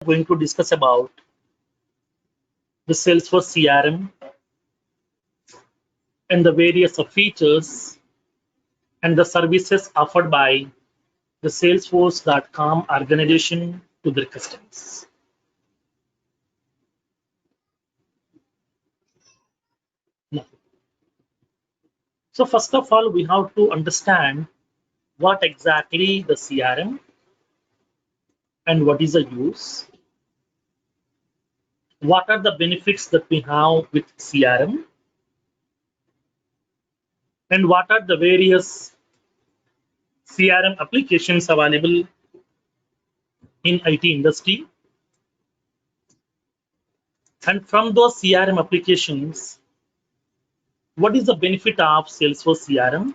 going to discuss about the Salesforce CRM and the various features and the services offered by the Salesforce.com organization to their customers. Now, so first of all, we have to understand what exactly the CRM and what is the use. What are the benefits that we have with CRM? And what are the various CRM applications available in IT industry? And from those CRM applications, what is the benefit of Salesforce CRM?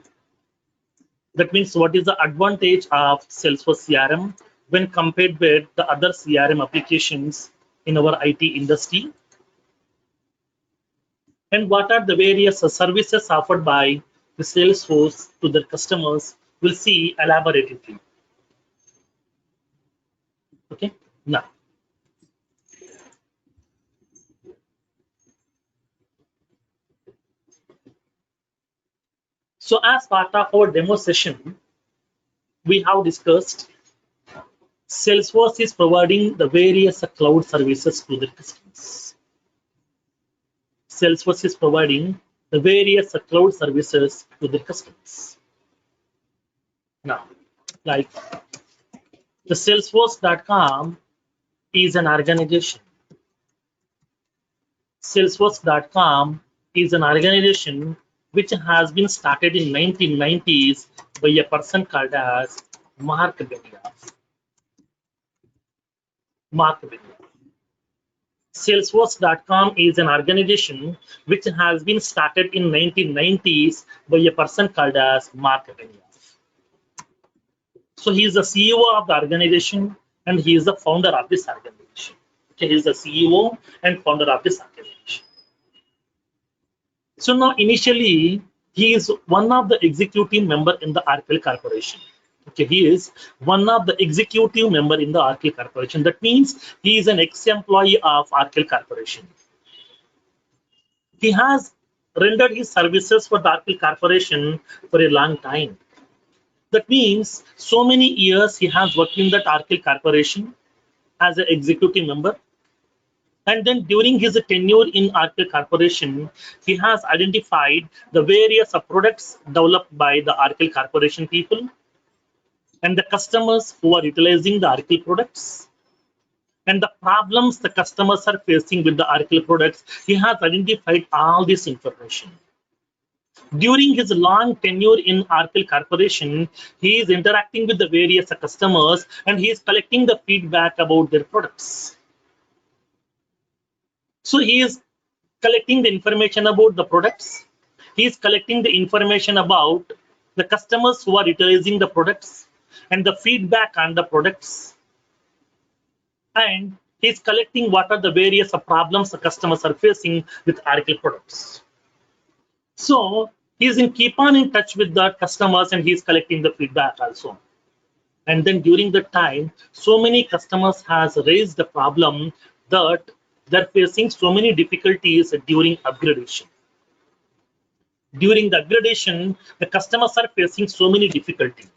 That means what is the advantage of Salesforce CRM when compared with the other CRM applications in our IT industry? And what are the various services offered by the Salesforce to their customers? We'll see elaboratively. Okay, now. So as part of our demo session, we have discussed Salesforce is providing the various cloud services to their customers. Salesforce is providing the various cloud services to their customers. Now, like the Salesforce.com is an organization. Salesforce.com is an organization which has been started in 1990s by a person called as Mark Benioff. Mark Benioff. Salesforce.com is an organization which has been started in 1990s by a person called as Mark Benioff. So he is the CEO of the organization and he is the founder of this organization. Okay, he is the CEO and founder of this organization. So now initially, he is one of the executive member in the Oracle Corporation. Okay, he is one of the executive member in the Oracle Corporation. That means he is an ex-employee of Oracle Corporation. He has rendered his services for the Oracle Corporation for a long time. That means so many years he has worked in that Oracle Corporation as an executive member. And then during his tenure in Oracle Corporation, he has identified the various products developed by the Oracle Corporation people and the customers who are utilizing the Oracle products and the problems the customers are facing with the Oracle products. He has identified all this information. During his long tenure in Oracle Corporation, he is interacting with the various customers and he is collecting the feedback about their products. So he is collecting the information about the products. He is collecting the information about the customers who are utilizing the products and the feedback on the products. And he is collecting what are the various problems the customers are facing with Oracle products. So he is keep on in touch with the customers and he is collecting the feedback also. And then during the time, so many customers has raised the problem that they're facing so many difficulties during upgradation. During the upgradation, the customers are facing so many difficulties.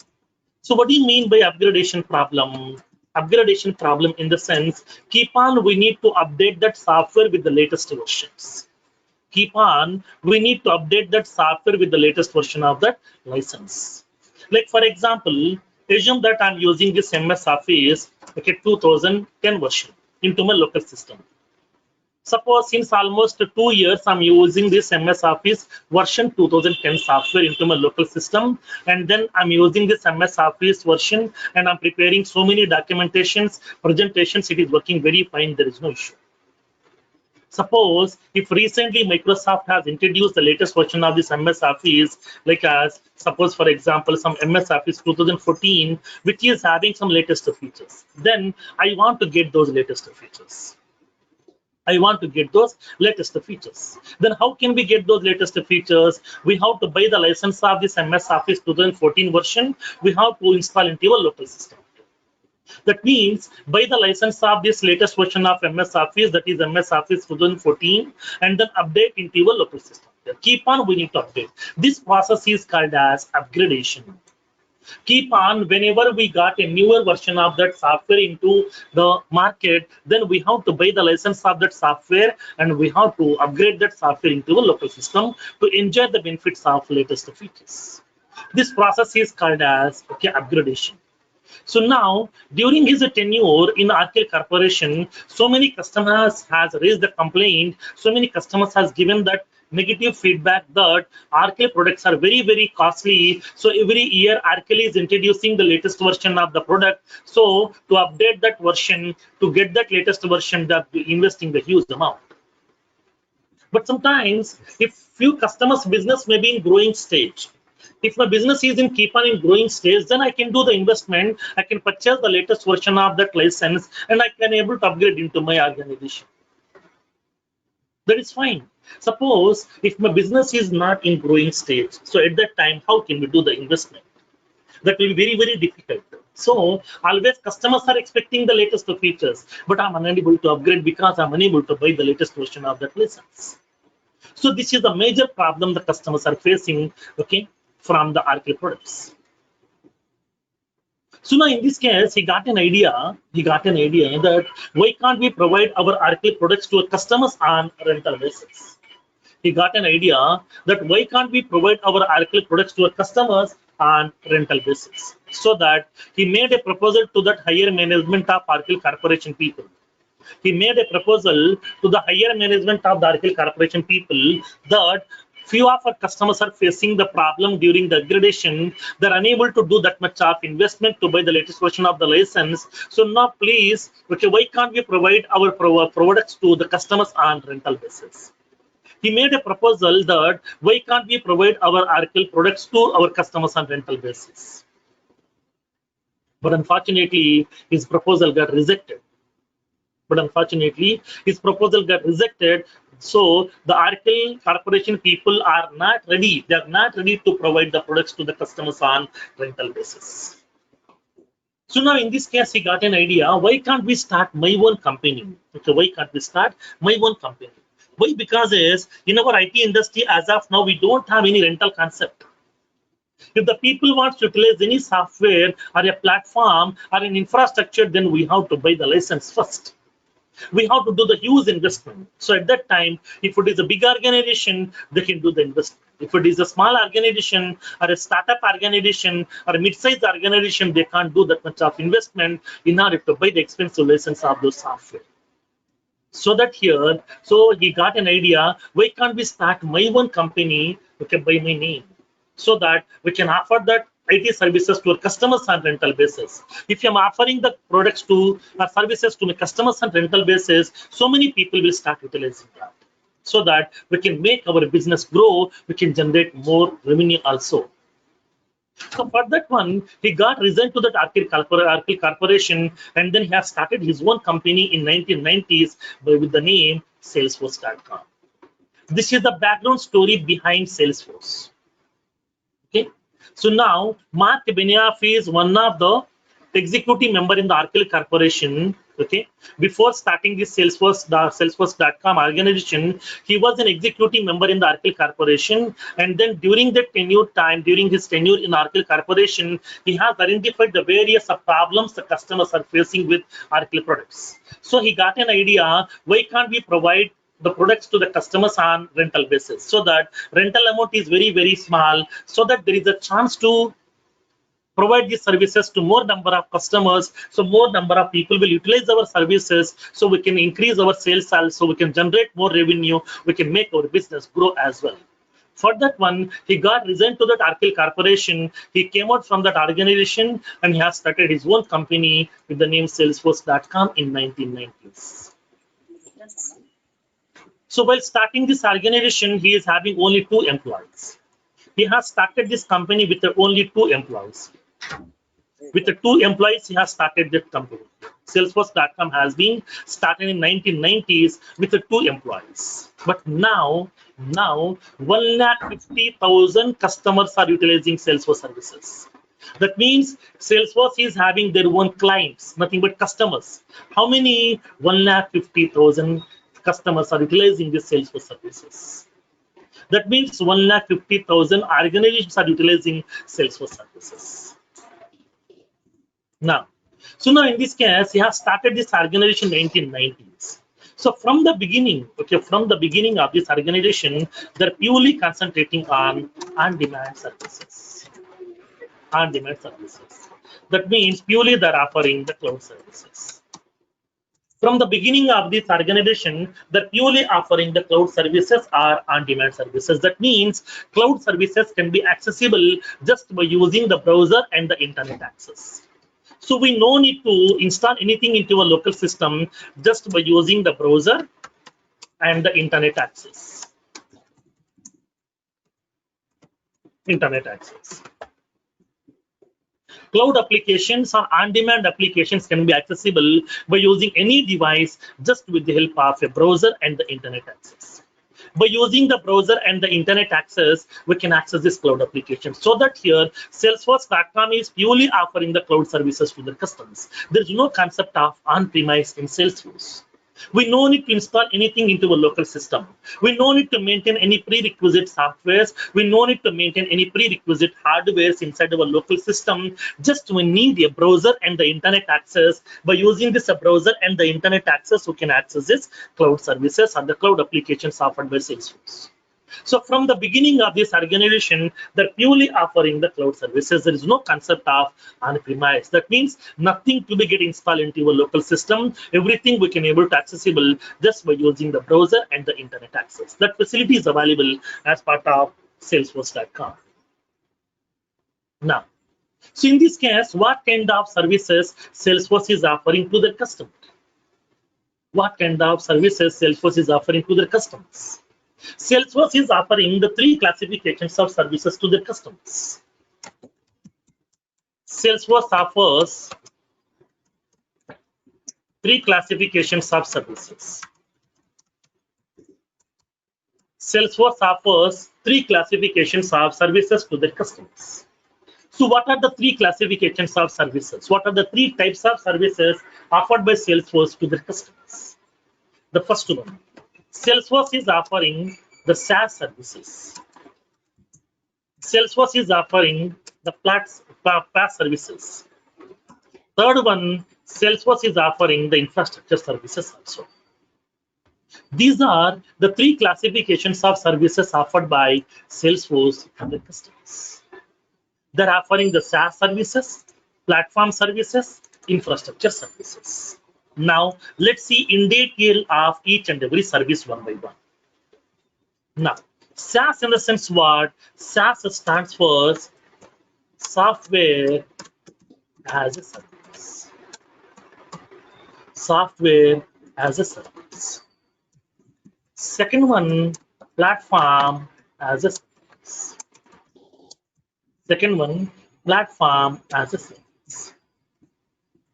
So what do you mean by upgradation problem? Upgradation problem in the sense, keep on, we need to update that software with the latest versions. Keep on, we need to update that software with the latest version of that license. Like for example, assume that I'm using this MS Office, okay, 2010 version into my local system. Suppose since almost 2 years, I'm using this MS Office version 2010 software into my local system. And then I'm using this MS Office version and I'm preparing so many documentations, presentations. It is working very fine. There is no issue. Suppose if recently Microsoft has introduced the latest version of this MS Office, like as suppose for example, some MS Office 2014, which is having some latest features. Then I want to get those latest features. I want to get those latest features. Then how can we get those latest features? We have to buy the license of this MS Office 2014 version. We have to install into our local system. That means buy the license of this latest version of MS Office, that is MS Office 2014, and then update into your local system. Keep on, we need to update. This process is called as upgradation. Keep on, whenever we got a newer version of that software into the market, then we have to buy the license of that software and we have to upgrade that software into a local system to enjoy the benefits of latest features. This process is called as upgradation. So now, during his tenure in Arkell Corporation, so many customers has raised the complaint, so many customers has given that negative feedback that Arkell products are very, very costly. So every year, Arkell is introducing the latest version of the product. So to update that version, to get that latest version, they're investing the huge amount. But sometimes, if few customers' business may be in growing stage, if my business is in keep on in growing stage, then I can do the investment. I can purchase the latest version of that license, and I can able to upgrade into my organization. That is fine. Suppose if my business is not in growing stage, so at that time, how can we do the investment? That will be very, very difficult. So always customers are expecting the latest features, but I'm unable to upgrade because I'm unable to buy the latest version of that license. So this is a major problem the customers are facing, from the Arkell products. So now in this case, he got an idea that why can't we provide our Arkell products to our customers on rental basis? He got an idea that why can't we provide our Arkell products to our customers on rental basis? So that he made a proposal to that higher management of Arkell Corporation people. He made a proposal to the higher management of the Arkell Corporation people that few of our customers are facing the problem during the upgradation. They're unable to do that much of investment to buy the latest version of the license. So now please, why can't we provide our products to the customers on rental basis? He made a proposal that why can't we provide our Arkell products to our customers on rental basis? But unfortunately, his proposal got rejected. So the Arkell Corporation people are not ready. They are not ready to provide the products to the customers on rental basis. So now in this case, he got an idea. Why can't we start my own company? Why can't we start my own company? Why? Because in our IT industry, as of now, we don't have any rental concept. If the people want to utilize any software or a platform or an infrastructure, then we have to buy the license first. We have to do the huge investment. So at that time, if it is a big organization, they can do the investment. If it is a small organization or a startup organization or a mid-sized organization, they can't do that much of investment in order to buy the expensive license of those software. So that here, so he got an idea, why can't we start my own company, by my name, so that we can offer that IT services to our customers on rental basis. If I'm offering the products to or services to my customers on rental basis, so many people will start utilizing that. So that we can make our business grow, we can generate more revenue also. So for that one, he got resigned to that Arkell Corporation, and then he has started his own company in 1990s with the name Salesforce.com. This is the background story behind Salesforce. So now Mark Benioff is one of the executive member in the Arkell Corporation. Before starting this Salesforce.com organization, he was an executive member in the Arkell Corporation, and then during his tenure in Arkell Corporation, he has identified the various problems the customers are facing with Arkell products. So he got an idea, why can't we provide the products to the customers on rental basis, so that rental amount is very, very small, so that there is a chance to provide these services to more number of customers, so more number of people will utilize our services, so we can increase our sales also, we can generate more revenue, we can make our business grow as well. For that one, he got resigned to that Arkell Corporation. He came out from that organization and he has started his own company with the name Salesforce.com in 1990s. So while starting this organization, he is having only 2 employees. He has started this company with only 2 employees. With the 2 employees, he has started that company. Salesforce.com has been started in 1990s with the 2 employees. But now 150,000 customers are utilizing Salesforce services. That means Salesforce is having their own clients, nothing but customers. How many? 1,50,000 customers are utilizing this Salesforce services. That means 1,50,000 organizations are utilizing Salesforce services. Now, in this case, he has started this organization in 1990s. So from the beginning, from the beginning of this organization, they're purely concentrating on on-demand services. On-demand services. That means purely they're offering the cloud services. From the beginning of this organization, they're purely offering the cloud services or on-demand services. That means cloud services can be accessible just by using the browser and the internet access. So we no need to install anything into a local system just by using the browser and the internet access. Internet access. Cloud applications or on-demand applications can be accessible by using any device just with the help of a browser and the internet access. By using the browser and the internet access, we can access this cloud application. So that here, Salesforce Platform is purely offering the cloud services to their customers. There is no concept of on-premise in Salesforce. We no need to install anything into a local system. We no need to maintain any prerequisite softwares. We no need to maintain any prerequisite hardwares inside our local system. Just we need a browser and the internet access. By using this browser and the internet access, we can access this cloud services or the cloud applications offered by Salesforce. So from the beginning of this organization, they're purely offering the cloud services. There is no concept of on-premise. That means nothing to be get installed into a local system. Everything we can able to accessible just by using the browser and the internet access. That facility is available as part of Salesforce.com. Now, so in this case, what kind of services Salesforce is offering to their customers? What kind of services Salesforce is offering to their customers? Salesforce is offering the 3 classifications of services to their customers. Salesforce offers 3 classifications of services. Salesforce offers 3 classifications of services to their customers. So what are the 3 classifications of services? What are the 3 types of services offered by Salesforce to their customers? The first one, Salesforce is offering the SaaS services. Salesforce is offering the PaaS services. Third one, Salesforce is offering the infrastructure services also. These are the 3 classifications of services offered by Salesforce to their customers. They're offering the SaaS services, platform services, infrastructure services. Now, let's see in detail of each and every service one by one. Now, SaaS in the sense what? SaaS stands for software as a service. Software as a service. Second one, platform as a service. Second one, platform as a service.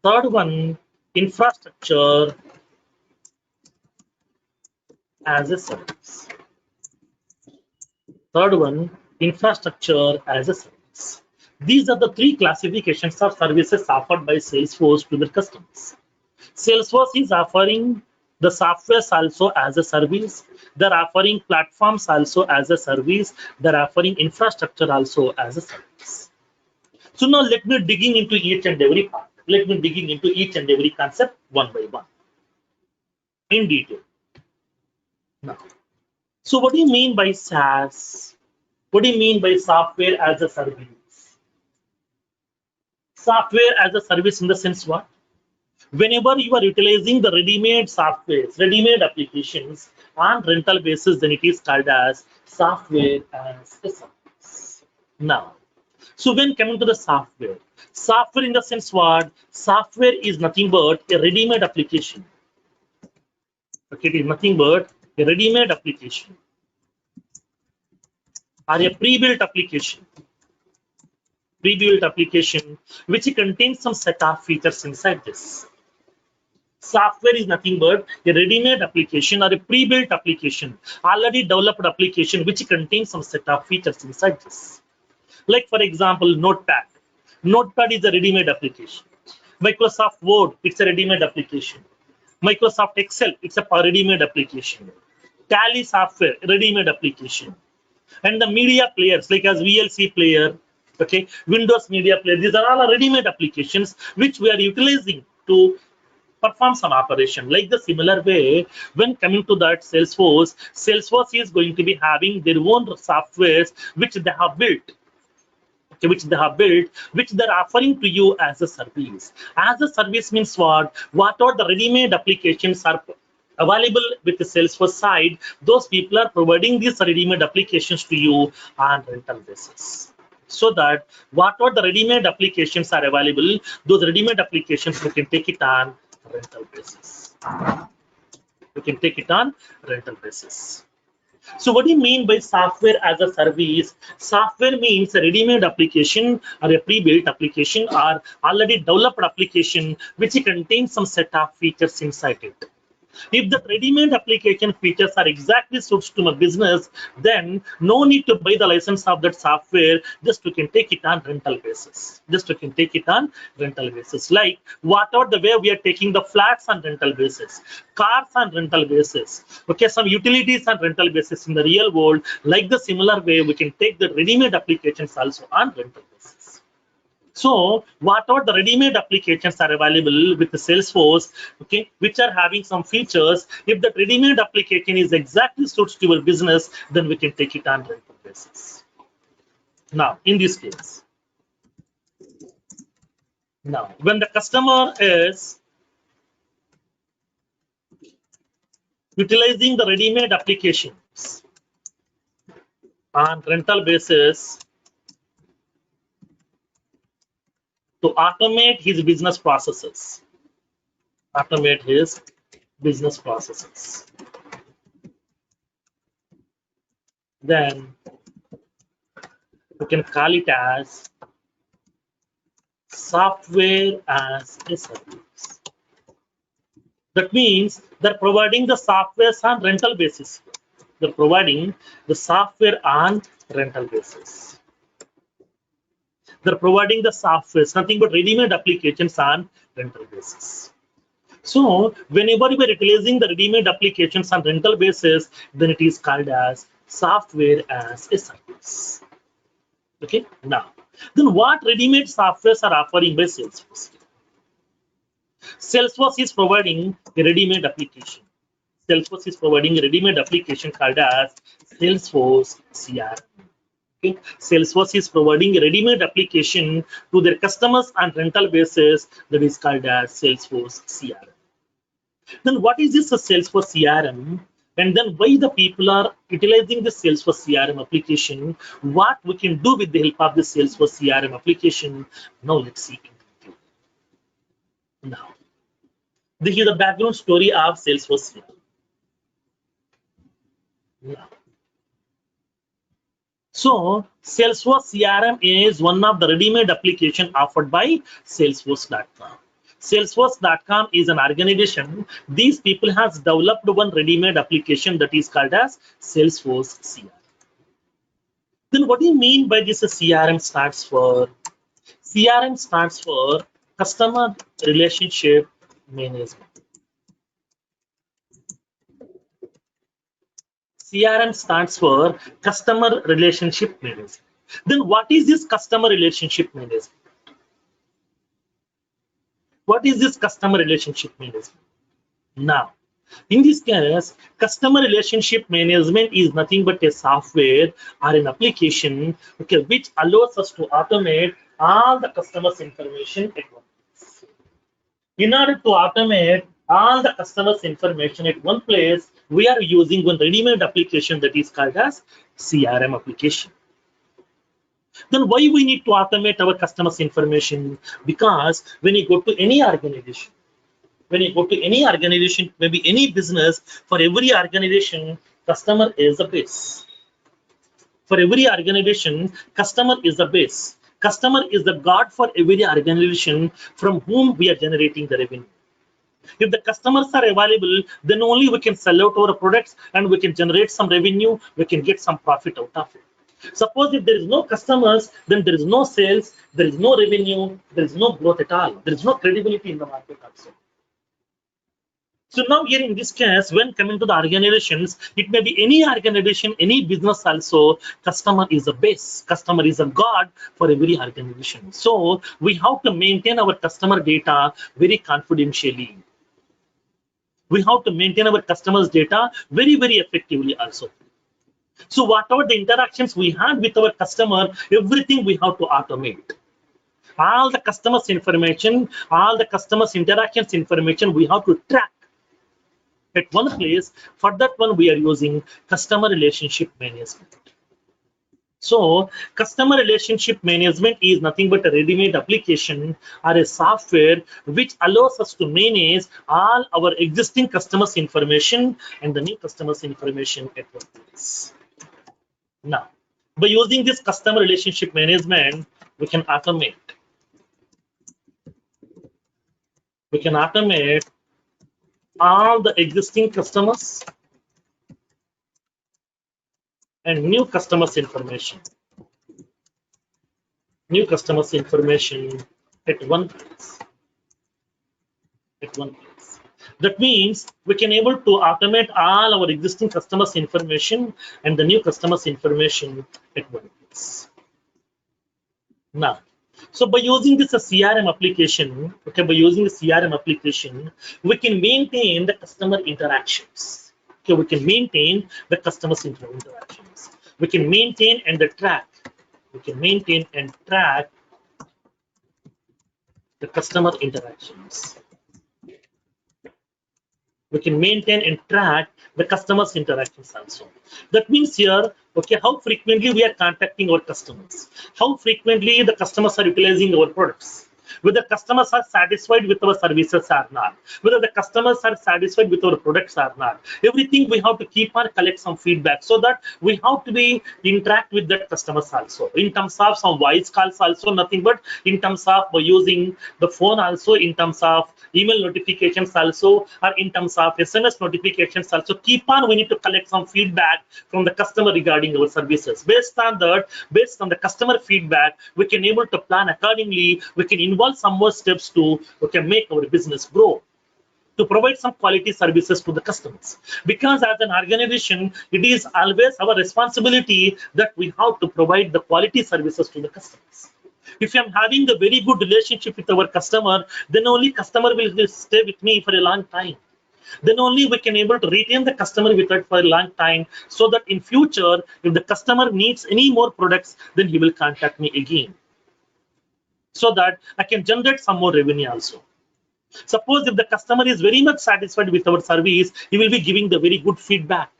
Third one, infrastructure as a service. Third one, infrastructure as a service. These are the 3 classifications of services offered by Salesforce to their customers. Salesforce is offering the software also as a service. They're offering platforms also as a service. They're offering infrastructure also as a service. So now let me digging into each and every part. Let me digging into each and every concept one by one in detail. Now, so what do you mean by SaaS? What do you mean by software as a service? Software as a service in the sense what? Whenever you are utilizing the ready-made softwares, ready-made applications on rental basis, then it is called as software as a service. Now, so when coming to the software in the sense what? Software is nothing but a ready-made application. Okay, it is nothing but a ready-made application or a pre-built application. Pre-built application which contains some set of features inside this. Software is nothing but a ready-made application or a pre-built application, already developed application which contains some set of features inside this. Like for example, Notepad. Notepad is a ready-made application. Microsoft Word, it's a ready-made application. Microsoft Excel, it's a ready-made application. Tally software, ready-made application. And the media players like as VLC player, okay, Windows media player, these are all ready-made applications which we are utilizing to perform some operation. Like the similar way, when coming to that Salesforce is going to be having their own softwares which they have built, okay, which they're offering to you as a service. As a service means what? What are the ready-made applications are available with the Salesforce side? Those people are providing these ready-made applications to you on rental basis. So that what are the ready-made applications are available, those ready-made applications you can take it on rental basis. You can take it on rental basis. So what do you mean by software as a service? Software means a ready-made application or a pre-built application or already developed application which contains some set of features inside it. If the ready-made application features are exactly suits to my business, then no need to buy the license of that software. Just you can take it on rental basis. Like what are the way we are taking the flats on rental basis, cars on rental basis, okay, some utilities on rental basis in the real world. Like the similar way, we can take the ready-made applications also on rental basis. So what are the ready-made applications are available with the Salesforce, okay, which are having some features. If the ready-made application is exactly suits to your business, then we can take it on rental basis. Now, in this case, now when the customer is utilizing the ready-made applications on rental basis to automate his business processes, then we can call it as software as a service. That means they're providing the software on rental basis. They're providing the software on rental basis. They're providing the software, nothing but ready-made applications on rental basis. So whenever we are utilizing the ready-made applications on rental basis, then it is called as software as a service. Okay, now then what ready-made softwares are offering by Salesforce? Salesforce is providing a ready-made application. Salesforce is providing a ready-made application called as Salesforce CRM. Okay. Salesforce is providing a ready-made application to their customers on rental basis that is called as Salesforce CRM. Then what is this Salesforce CRM? And then why the people are utilizing the Salesforce CRM application? What we can do with the help of the Salesforce CRM application? Now let's see. Now, this is the background story of Salesforce CRM. Now, so Salesforce CRM is one of the ready-made application offered by Salesforce.com. Salesforce.com is an organization. These people has developed one ready-made application that is called as Salesforce CRM. Then what do you mean by this CRM stands for? CRM stands for Customer Relationship Management. CRM stands for Customer Relationship Management. Then what is this Customer Relationship Management? What is this Customer Relationship Management? Now, in this case, Customer Relationship Management is nothing but a software or an application, okay, which allows us to automate all the customers' information at once. In order to automate all the customers' information at one place, we are using one ready-made application that is called as CRM application. Then why we need to automate our customers' information? Because when you go to any organization, maybe any business, for every organization, customer is a base. For every organization, customer is a base. Customer is the god for every organization from whom we are generating the revenue. If the customers are available, then only we can sell out our products and we can generate some revenue, we can get some profit out of it. Suppose if there is no customers, then there is no sales, there is no revenue, there is no growth at all. There is no credibility in the market also. So now here in this case, when coming to the organizations, it may be any organization, any business also, customer is a base, customer is a god for every organization. So we have to maintain our customer data very confidentially. We have to maintain our customers' data very, very effectively also. So whatever the interactions we had with our customer, everything we have to automate. All the customers' information, all the customers' interactions information, we have to track at one place. For that one, we are using customer relationship management. So customer relationship management is nothing but a ready-made application or a software which allows us to manage all our existing customers information and the new customers information at one place. Now, by using this customer relationship management, we can automate all the existing customers and new customers information at one place. That means we can able to automate all our existing customers information and the new customers information at one place. Now, so by using this CRM application, okay, we can maintain the customer interactions. Okay, we can maintain the customers interactions. We can maintain and track. The customer interactions. We can maintain and track the customers' interactions also. That means here, okay, how frequently we are contacting our customers, how frequently the customers are utilizing our products, whether customers are satisfied with our services or not, whether the customers are satisfied with our products or not. Everything we have to keep on collect some feedback so that we have to be interact with the customers also. In terms of some voice calls also, nothing but in terms of using the phone also, in terms of email notifications also, or in terms of SMS notifications also. Keep on, we need to collect some feedback from the customer regarding our services. Based on the customer feedback, we can able to plan accordingly. We can involve some more steps to make our business grow, to provide some quality services to the customers. Because as an organization, it is always our responsibility that we have to provide the quality services to the customers. If I'm having a very good relationship with our customer, then only customer will stay with me for a long time. Then only we can able to retain the customer with us for a long time, so that in future, if the customer needs any more products, then he will contact me again, so that I can generate some more revenue also. Suppose if the customer is very much satisfied with our service, he will be giving the very good feedback.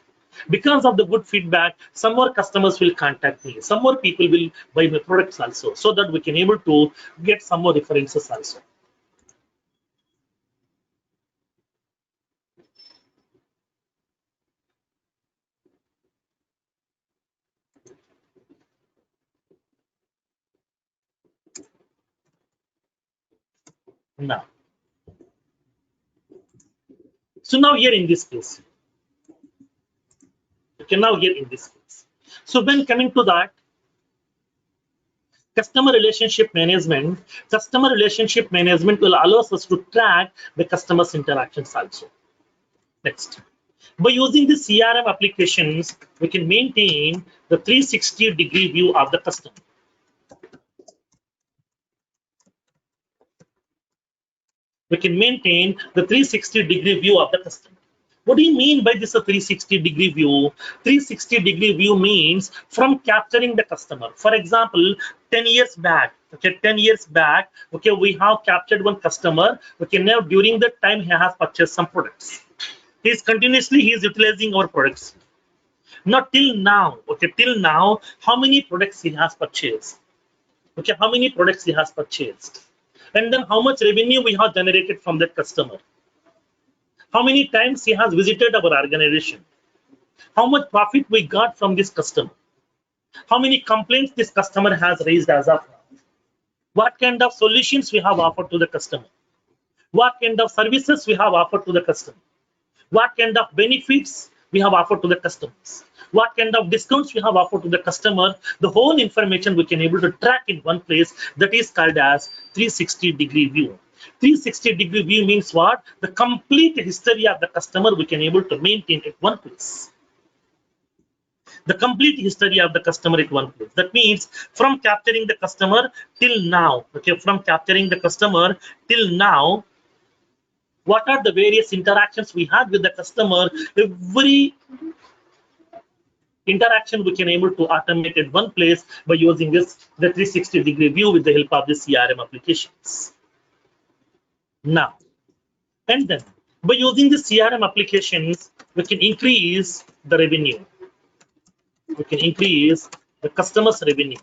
Because of the good feedback, some more customers will contact me, some more people will buy my products also, so that we can able to get some more references also. Now, so now here in this case, so when coming to that, customer relationship management will allow us to track the customer's interactions also. Next, by using the CRM applications, we can maintain the 360-degree view of the customer. We can maintain the 360-degree view of the customer. What do you mean by this 360-degree view? 360-degree view means from capturing the customer. For example, 10 years back, we have captured one customer. Now during that time, he has purchased some products. He is utilizing our products. Now till now, how many products he has purchased? And then how much revenue we have generated from that customer? How many times he has visited our organization? How much profit we got from this customer? How many complaints this customer has raised as of now? What kind of solutions we have offered to the customer? What kind of services we have offered to the customer? What kind of benefits we have offered to the customers? what kind of discounts we have offered to the customer. The whole information we can able to track in one place. That is called as 360-degree view. 360-degree view means what? The complete history of the customer we can able to maintain at one place. The complete history of the customer at one place. That means from capturing the customer till now. Okay, from capturing the customer till now, what are the various interactions we had with the customer? Every interaction we can able to automate at one place by using the 360-degree view with the help of the CRM applications. Now, and then by using the CRM applications, we can increase the revenue. We can increase the customer's revenue.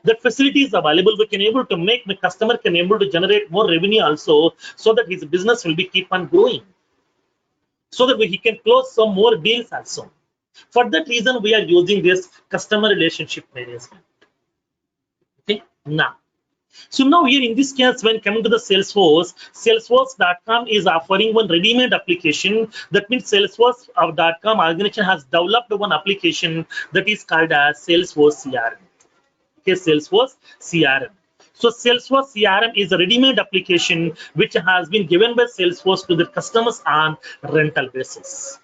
That facility is available. We can able to make the customer can able to generate more revenue also, so that his business will be keep on growing, so that he can close some more deals also. For that reason, we are using this customer relationship management. Okay, now. So now here in this case, when coming to the Salesforce, Salesforce.com is offering one ready-made application. That means Salesforce.com organization has developed one application that is called as Salesforce CRM. Okay, Salesforce CRM. So Salesforce CRM is a ready-made application which has been given by Salesforce to the customers on rental basis.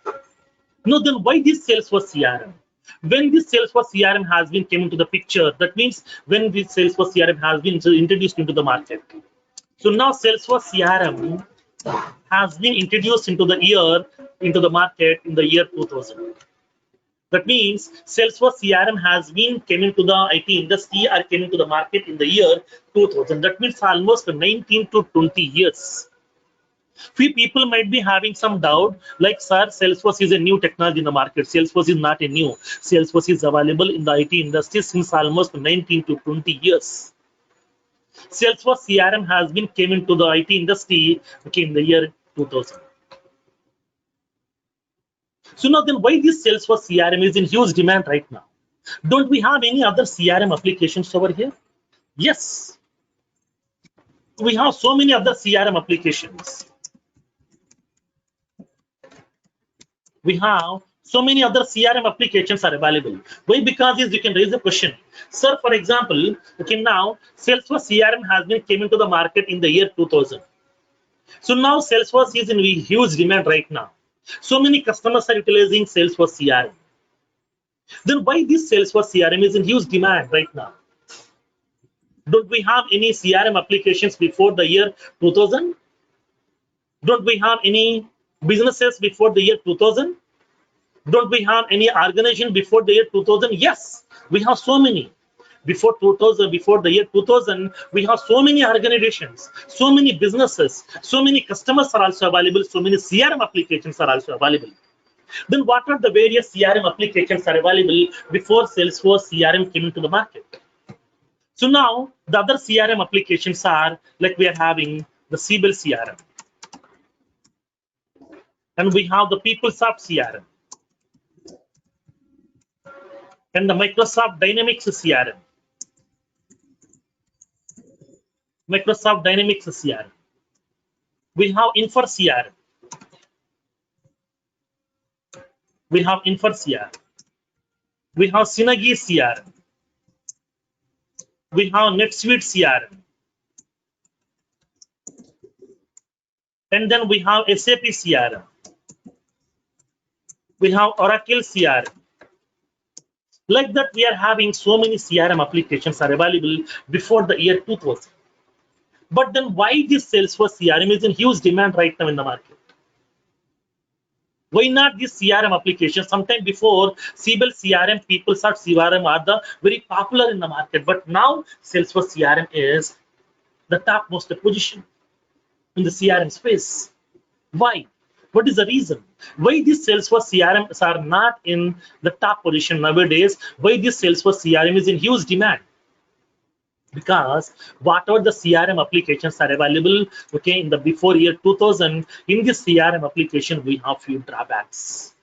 Now then, why this Salesforce CRM? When this Salesforce CRM has been came into the picture, that means when this Salesforce CRM has been introduced into the market. So now Salesforce CRM has been introduced into the market in the year 2000. That means Salesforce CRM has been came into the IT industry or came into the market in the year 2000. That means almost 19 to 20 years. Few people might be having some doubt, like, sir, Salesforce is a new technology in the market. Salesforce is not a new. Salesforce is available in the IT industry since almost 19 to 20 years. Salesforce CRM has been came into the IT industry in the year 2000. So now then, why this Salesforce CRM is in huge demand right now? Don't we have any other CRM applications over here? Yes. We have so many other CRM applications. We have so many other CRM applications are available. Why? Because you can raise a question. Sir, for example, okay, now Salesforce CRM has been came into the market in the year 2000. So now Salesforce is in huge demand right now. So many customers are utilizing Salesforce CRM. Then why this Salesforce CRM is in huge demand right now? Don't we have any CRM applications before the year 2000? Don't we have any businesses before the year 2000? Don't we have any organization before the year 2000? Yes, we have so many. Before 2000, before the year 2000, we have so many organizations, so many businesses, so many customers are also available, so many CRM applications are also available. Then what are the various CRM applications are available before Salesforce CRM came into the market? So now the other CRM applications are like we are having the Siebel CRM. And we have the PeopleSoft CRM. And the Microsoft Dynamics CRM. Microsoft Dynamics CRM. We have Infor CRM. We have Infor CRM. We have Synergy CRM. We have NetSuite CRM. And then we have SAP CRM. We have Oracle CRM. Like that, we are having so many CRM applications are available before the year 2000. But then why this Salesforce CRM is in huge demand right now in the market? Why not this CRM application? Sometime before, Siebel CRM, PeopleSoft CRM are the very popular in the market. But now Salesforce CRM is the topmost position in the CRM space. Why? What is the reason? Why these Salesforce CRMs are not in the top position nowadays? Why this Salesforce CRM is in huge demand? Because whatever the CRM applications are available, okay, in the before year 2000, in this CRM application, we have few drawbacks.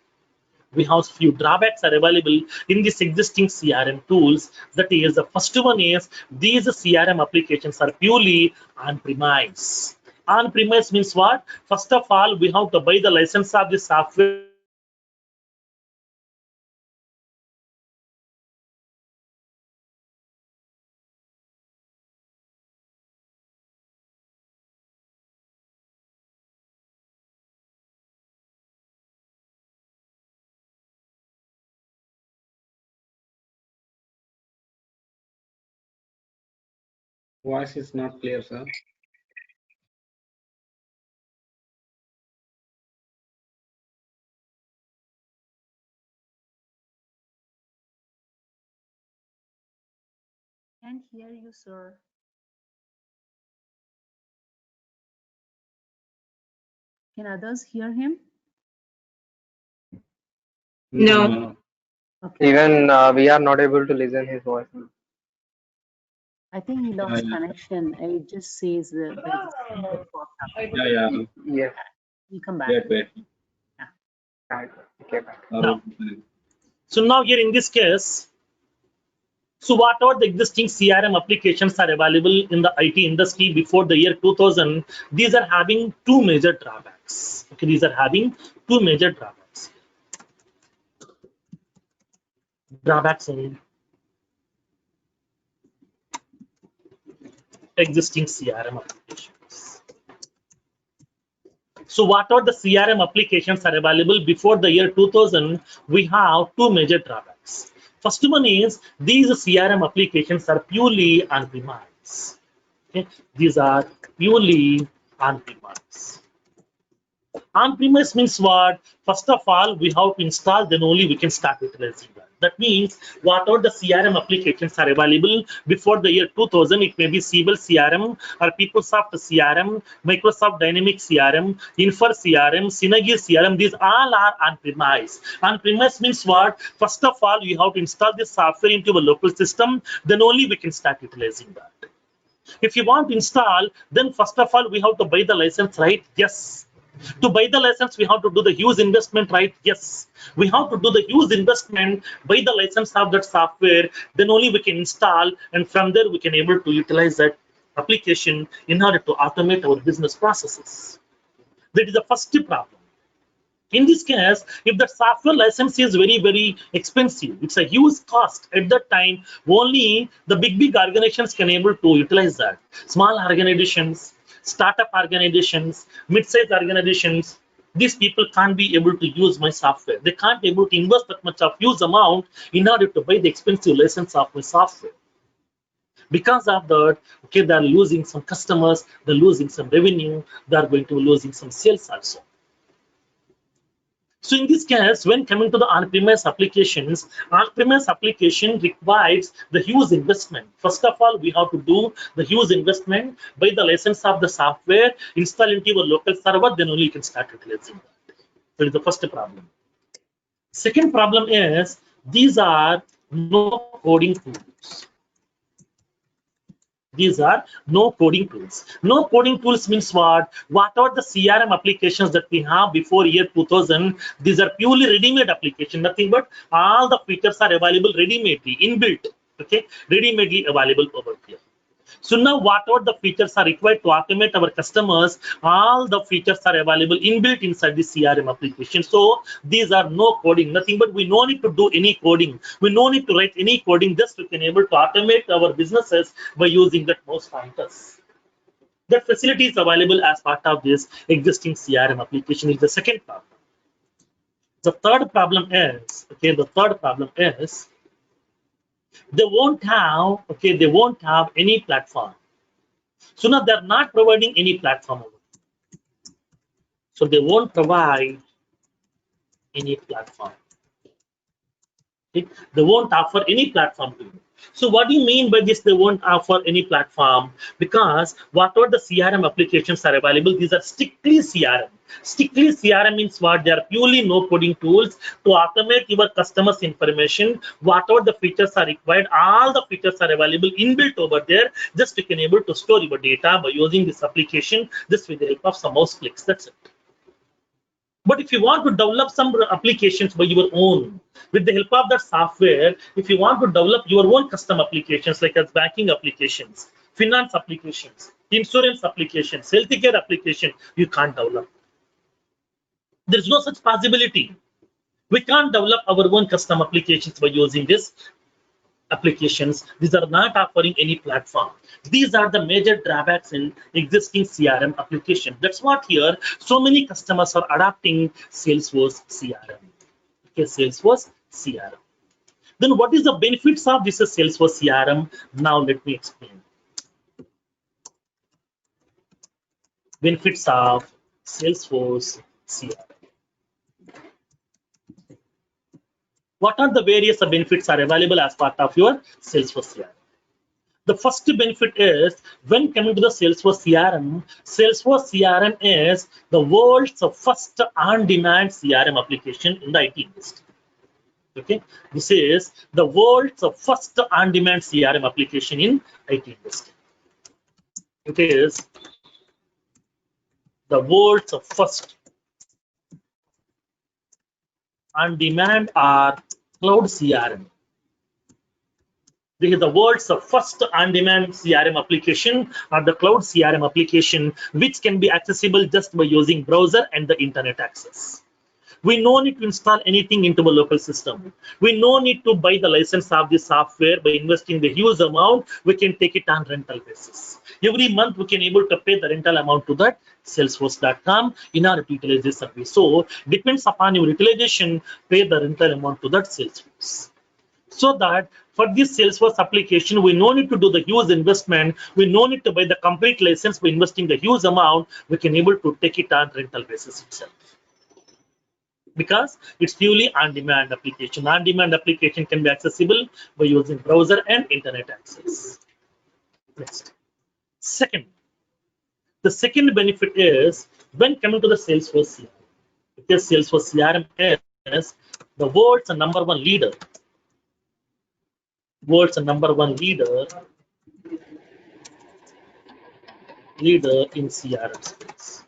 We have few drawbacks are available in this existing CRM tools. That is, the first one is these CRM applications are purely on-premise. On-premise means what? First of all, we have to buy the license of the software Voice is not clear, sir. Can't hear you, sir. Can others hear him? No. Okay. Even we are not able to listen his voice. I think he lost connection. It just says that there is a small network happening. Yeah. Yes. We'll come back. Wait. Yeah. Right. Okay. Now, so now here in this case, so whatever the existing CRM applications are available in the IT industry before the year 2000, these are having two major drawbacks. Okay, these are having two major drawbacks. Drawbacks in existing CRM applications. So what are the CRM applications are available before the year 2000? We have two major drawbacks. First one is these CRM applications are purely on-premise. Okay? These are purely on-premise. On-premise means what? First of all, we have to install, then only we can start utilizing that. That means whatever the CRM applications are available before the year 2000, it may be Siebel CRM or PeopleSoft CRM, Microsoft Dynamics CRM, Infor CRM, Synergy CRM, these all are on-premise. On-premise means what? First of all, we have to install this software into a local system, then only we can start utilizing that. If you want to install, then first of all, we have to buy the license, right? Yes. To buy the license, we have to do the huge investment, right? Yes. We have to do the huge investment, buy the license of that software, then only we can install, and from there we can able to utilize that application in order to automate our business processes. That is the first problem. In this case, if the software license is very expensive, it's a huge cost. At that time, only the big organizations can able to utilize that. Small organizations, startup organizations, mid-sized organizations, these people can't be able to use my software. They can't be able to invest that much of huge amount in order to buy the expensive license of my software. Because of that, okay, they're losing some customers, they're losing some revenue, they're going to losing some sales also. So in this case, when coming to the on-premise applications, on-premise application requires the huge investment. First of all, we have to do the huge investment, buy the license of the software, install into your local server, then only you can start utilizing that. That is the first problem. Second problem is these are no coding tools. These are no coding tools. No coding tools means what? What are the CRM applications that we have before year 2000? These are purely ready-made application. Nothing but all the features are available ready-madely, inbuilt. Okay, ready-madely available over here. So now whatever the features are required to automate our customers, all the features are available inbuilt inside the CRM application. So these are no coding, nothing but we no need to do any coding. We no need to write any coding, just we can able to automate our businesses by using that mouse pointers. That facility is available as part of this existing CRM application is the second problem. The third problem is, okay, they won't have any platform. So now they're not providing any platform. So they won't provide any platform. Okay? They won't offer any platform to you. So what do you mean by this? They won't offer any platform? Because whatever the CRM applications are available, these are strictly CRM. Strictly CRM means what? They are purely no coding tools to automate your customers' information. Whatever the features are required, all the features are available inbuilt over there. Just you can able to store your data by using this application just with the help of some mouse clicks. That's it. But if you want to develop some applications by your own, with the help of that software, if you want to develop your own custom applications like as banking applications, finance applications, insurance applications, healthcare application, you can't develop. There's no such possibility. We can't develop our own custom applications by using this applications. These are not offering any platform. These are the major drawbacks in existing CRM application. That's what here so many customers are adopting Salesforce CRM. Okay, Salesforce CRM. Then what is the benefits of this Salesforce CRM? Now let me explain. benefits of Salesforce CRM. What are the various benefits are available as part of your Salesforce CRM? The first benefit is when coming to the Salesforce CRM is the world's first on-demand CRM application in the IT industry. Okay, this is the world's first on-demand CRM application in IT industry. It is the world's first on-demand or cloud CRM. This is the world's first on-demand CRM application or the cloud CRM application, which can be accessible just by using browser and the internet access. We no need to install anything into a local system. We no need to buy the license of the software. By investing the huge amount, we can take it on rental basis. Every month, we can able to pay the rental amount to that Salesforce.com in order to utilize this service. So, depends upon your utilization, pay the rental amount to that Salesforce. So that for this Salesforce application, we no need to do the huge investment. We no need to buy the complete license by investing the huge amount. We can able to take it on rental basis itself, because it's purely on-demand application. On-demand application can be accessible by using browser and internet access. Next. Second, the second benefit is when coming to the Salesforce CRM. Because Salesforce CRM is the world's number one leader. World's number one leader in CRM space.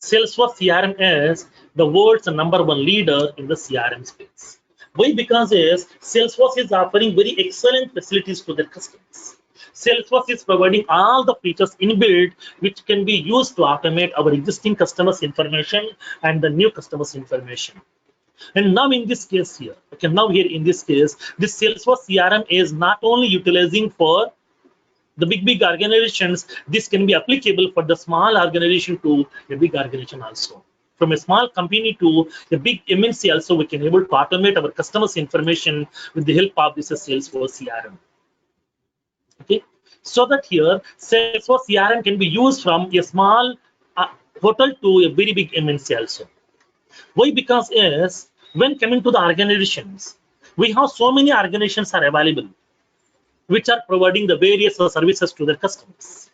Salesforce CRM is the world's number one leader in the CRM space. Why? Because Salesforce is offering very excellent facilities to their customers. Salesforce is providing all the features inbuilt which can be used to automate our existing customers' information and the new customers' information. And now in this case here, okay, now here in this case, this Salesforce CRM is not only utilizing for the big organizations. This can be applicable for the small organization to a big organization also. From a small company to a big MNC also, we can able to automate our customers' information with the help of this Salesforce CRM. Okay, so that here Salesforce CRM can be used from a small hotel to a very big MNC also. Why? Because when coming to the organizations, we have so many organizations are available which are providing the various services to their customers.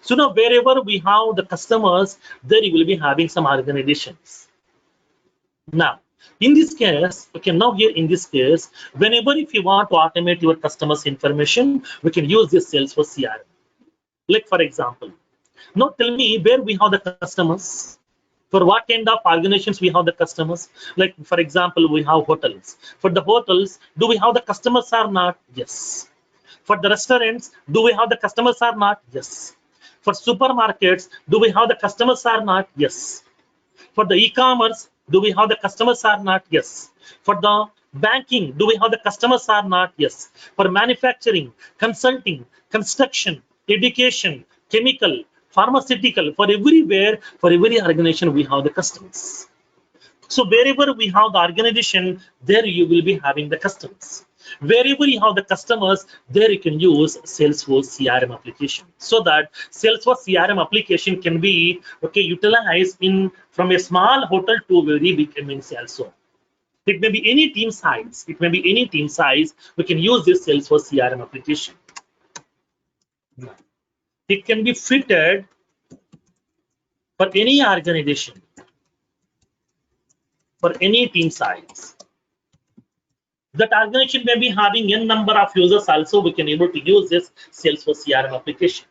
So now wherever we have the customers, there you will be having some organizations. Now, in this case, okay, now here in this case, whenever if you want to automate your customers' information, we can use this Salesforce CRM. Like for example, now tell me where we have the customers. For what kind of organizations we have the customers? Like for example, we have hotels. For the hotels, do we have the customers or not? Yes. For the restaurants, do we have the customers or not? Yes. For supermarkets, do we have the customers or not? Yes. For the e-commerce, do we have the customers or not? Yes. For the banking, do we have the customers or not? Yes. For manufacturing, consulting, construction, education, chemical, pharmaceutical, for everywhere, for every organization, we have the customers. So wherever we have the organization, there you will be having the customers. Wherever you have the customers, there you can use Salesforce CRM application. So that Salesforce CRM application can be utilized in from a small hotel to a very big MNC also. It may be any team size. It may be any team size. We can use this Salesforce CRM application. It can be fitted for any organization, for any team size. That organization may be having n number of users also. We can able to use this Salesforce CRM application.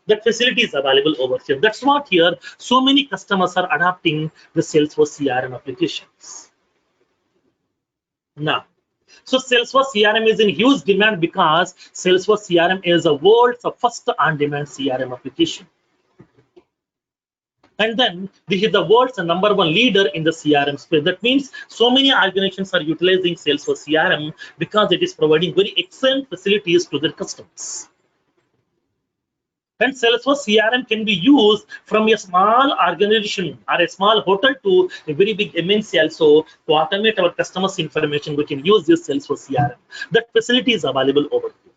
That facility is available over here. That's what here so many customers are adopting the Salesforce CRM applications. Now, so Salesforce CRM is in huge demand because Salesforce CRM is the world's first on-demand CRM application. And then this is the world's number one leader in the CRM space. That means so many organizations are utilizing Salesforce CRM because it is providing very excellent facilities to their customers. And Salesforce CRM can be used from a small organization or a small hotel to a very big MNC also to automate our customers' information. We can use this Salesforce CRM. That facility is available over here.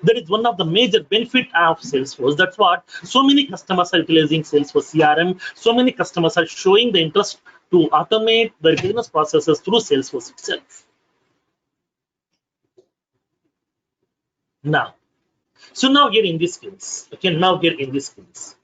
That is one of the major benefit of Salesforce. That's what so many customers are utilizing Salesforce CRM. So many customers are showing the interest to automate their business processes through Salesforce itself. Now, so now here in this case, okay, now here in this case.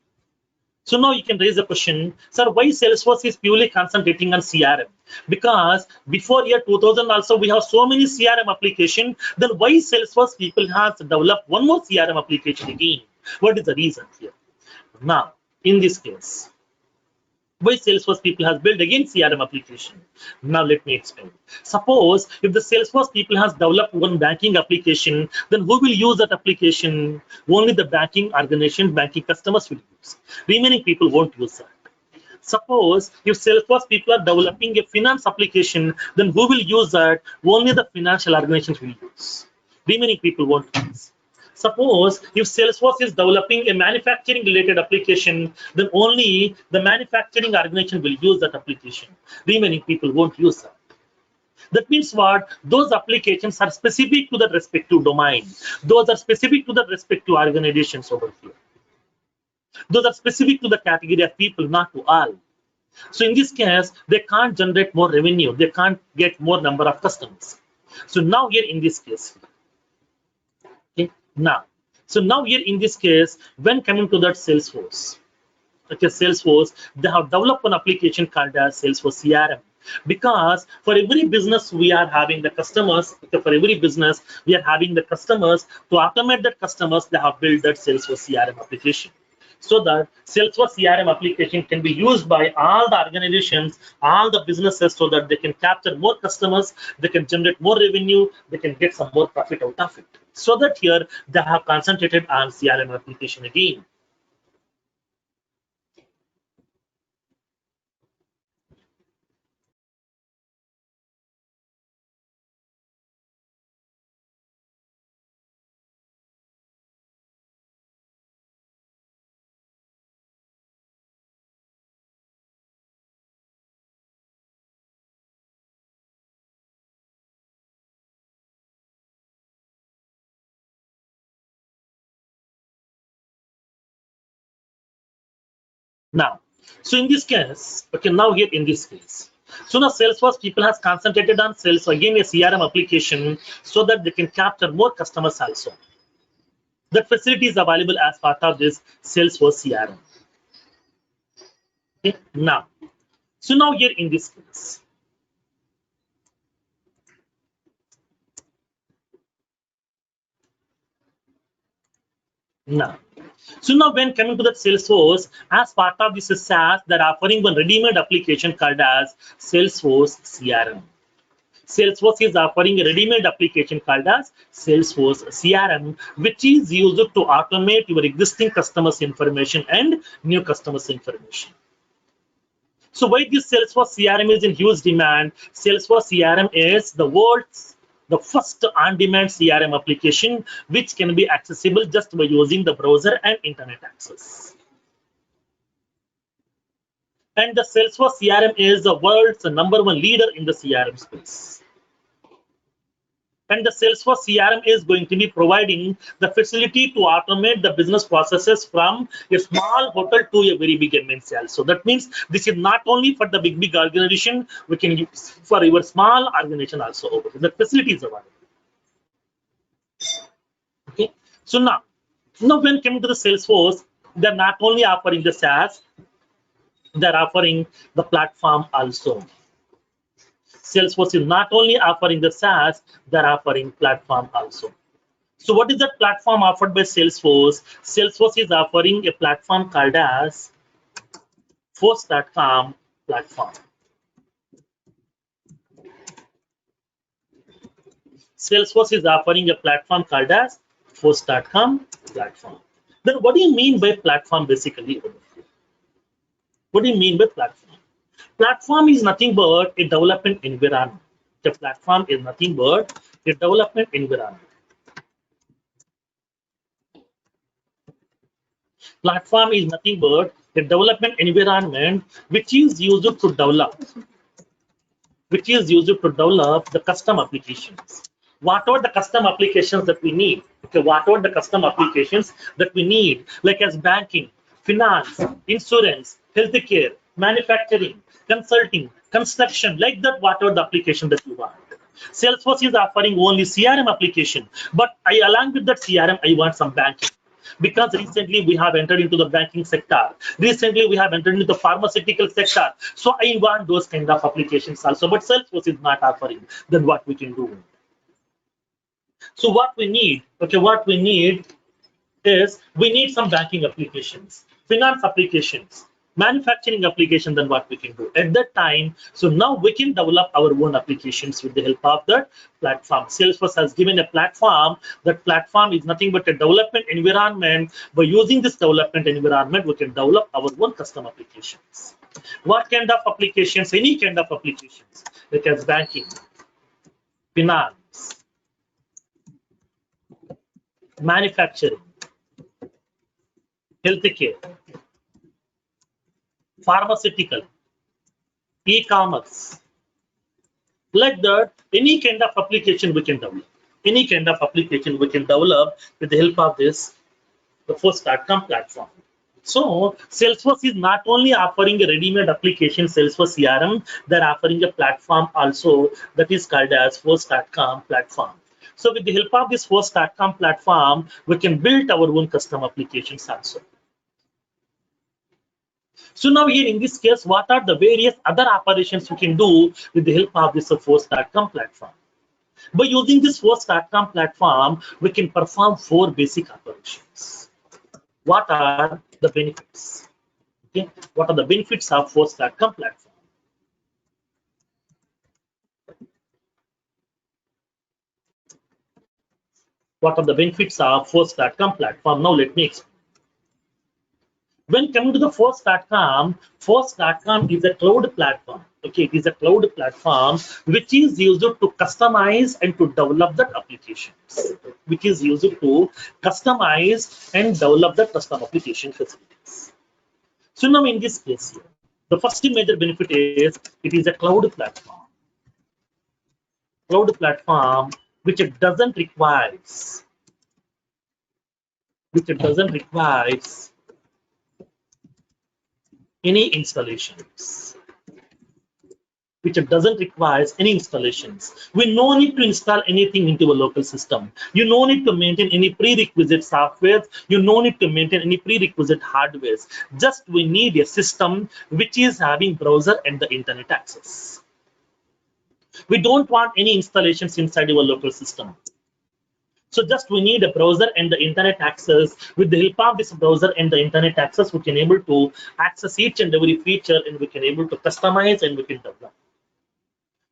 So now you can raise the question, sir, why Salesforce is purely concentrating on CRM? Because before year 2000 also we have so many CRM application. Then why Salesforce people has developed one more CRM application again? What is the reason here? Now, in this case, why Salesforce people has built again CRM application? Now let me explain. Suppose if the Salesforce people has developed one banking application, then who will use that application? Only the banking organization, banking customers will use. Remaining people won't use that. Suppose if Salesforce people are developing a finance application, then who will use that? Only the financial organizations will use. Remaining people won't use. Suppose if Salesforce is developing a manufacturing related application, then only the manufacturing organization will use that application. Remaining people won't use that. That means what? Those applications are specific to the respective domain. Those are specific to the respective organizations over here. Those are specific to the category of people, not to all. So in this case, they can't generate more revenue. They can't get more number of customers. So now here in this case, okay, now here in this case, when coming to that Salesforce, okay, Salesforce, they have developed an application called as Salesforce CRM. Because for every business we are having the customers, okay, for every business we are having the customers. To automate that customers, they have built that Salesforce CRM application. So that Salesforce CRM application can be used by all the organizations, all the businesses, so that they can capture more customers, they can generate more revenue, they can get some more profit out of it. So that here they have concentrated on CRM application again. Now, so in this case, okay, now here in this case, so now Salesforce people has concentrated on sales again a CRM application so that they can capture more customers also. That facility is available as part of this Salesforce CRM. Okay, now, so now here in this case, now. So now when coming to that Salesforce, as part of this SaaS, they're offering one ready-made application called as Salesforce CRM. Salesforce is offering a ready-made application called as Salesforce CRM, which is used to automate your existing customers' information and new customers' information. So why this Salesforce CRM is in huge demand? Salesforce CRM is the world's first on-demand CRM application, which can be accessible just by using the browser and internet access. And the Salesforce CRM is the world's #1 leader in the CRM space. And the Salesforce CRM is going to be providing the facility to automate the business processes from a small hotel to a very big MNC. So that means this is not only for the big organization, we can use for your small organization also. The facility is available. Okay. So now when coming to the Salesforce, they're not only offering the SaaS, they're offering the platform also. Salesforce is not only offering the SaaS, they're offering platform also. So what is that platform offered by Salesforce? Salesforce is offering a platform called as Force.com platform. Salesforce is offering a platform called as Force.com platform. Then what do you mean by platform basically? What do you mean by platform? Platform is nothing but a development environment. The platform is nothing but a development environment. Platform is nothing but a development environment which is used to develop the custom applications. what are the custom applications that we need. Okay, what are the custom applications that we need, like as banking, finance, insurance, healthcare, manufacturing, consulting, construction, like that. What are the application that you want? Salesforce is offering only CRM application, but along with that CRM, I want some banking. Because recently we have entered into the banking sector. Recently we have entered into the pharmaceutical sector. So I want those kind of applications also, but Salesforce is not offering. Then what we can do? So what we need, okay, what we need is we need some banking applications, finance applications, manufacturing application. Then what we can do at that time? So now we can develop our own applications with the help of that platform. Salesforce has given a platform. That platform is nothing but a development environment. By using this development environment, we can develop our own custom applications. What kind of applications? Any kind of applications, like as banking, finance, manufacturing, healthcare, pharmaceutical, e-commerce, like that. Any kind of application we can develop. Any kind of application we can develop with the help of this, the Salesforce platform. So Salesforce is not only offering a ready-made application, Salesforce CRM, they're offering a platform also that is called as Salesforce platform. So with the help of this Salesforce platform, we can build our own custom applications also. So now here in this case, what are the various other operations we can do with the help of this Salesforce platform? By using this Salesforce platform, we can perform 4 basic operations. What are the benefits? Okay, what are the benefits of Salesforce platform? What are the benefits of Salesforce platform? Now let me explain. When coming to the Salesforce.com is a cloud platform. Okay, it is a cloud platform which is used to customize and to develop the applications. Which is used to customize and develop the custom application facilities. So now in this case here, the first major benefit is it is a cloud platform. Cloud platform which it doesn't require any installations. Which doesn't require any installations. We no need to install anything into a local system. You no need to maintain any prerequisite software. You no need to maintain any prerequisite hardware. Just we need a system which is having browser and the internet access. We don't want any installations inside your local system. So just we need a browser and the internet access. With the help of this browser and the internet access, we can able to access each and every feature, and we can able to customize and we can develop.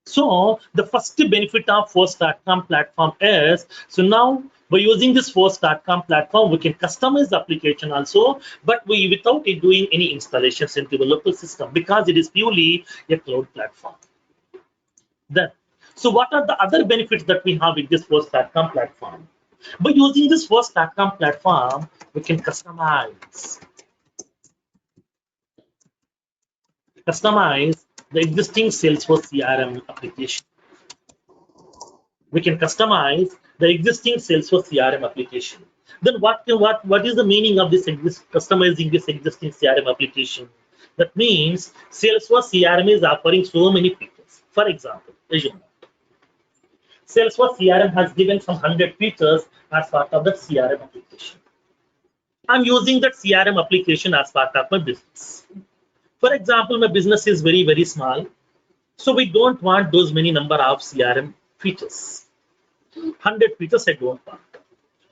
So the first benefit of Salesforce.com platform is, so now by using this Salesforce.com platform, we can customize the application also, but we without it doing any installations into the local system, because it is purely a cloud platform. Then, so what are the other benefits that we have with this Salesforce.com platform? By using this Salesforce.com platform, we can customize the existing Salesforce CRM application. We can customize the existing Salesforce CRM application. Then what is the meaning of this customizing this existing CRM application? That means Salesforce CRM is offering so many features. For example, Salesforce CRM has given some 100 features as part of the CRM application. I'm using that CRM application as part of my business. For example, my business is very, very small. So we don't want those many number of CRM features. 100 features I don't want.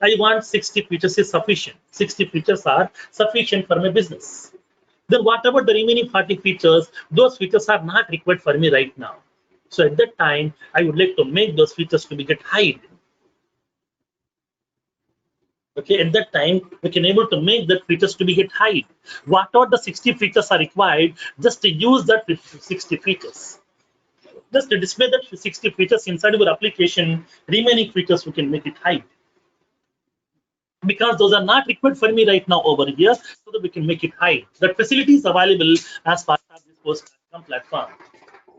I want 60 features is sufficient. 60 features are sufficient for my business. Then whatever the remaining 40 features, those features are not required for me right now. So at that time, I would like to make those features to be get hide. Okay, at that time, we can able to make that features to be get hide. What are the 60 features are required just to use that 60 features. Just to display that 60 features inside your application, remaining features we can make it hide. Because those are not required for me right now over here, so that we can make it hide. That facility is available as part of this Salesforce platform.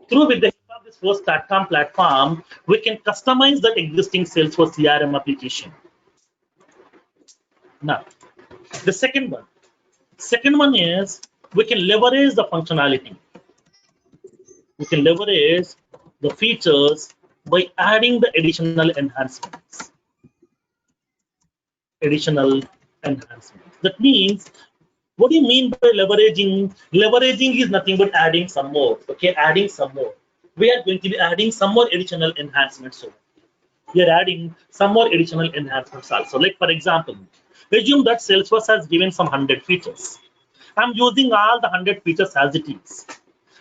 Through with the help of this Salesforce platform, we can customize that existing Salesforce CRM application. Now, the second one is we can leverage the functionality. We can leverage the features by adding the additional enhancements. That means, what do you mean by leveraging? Leveraging is nothing but adding some more. Okay, adding some more. We are going to be adding some more additional enhancements. So we are adding some more additional enhancements also. Like for example, assume that Salesforce has given some 100 features. I'm using all the 100 features as it is.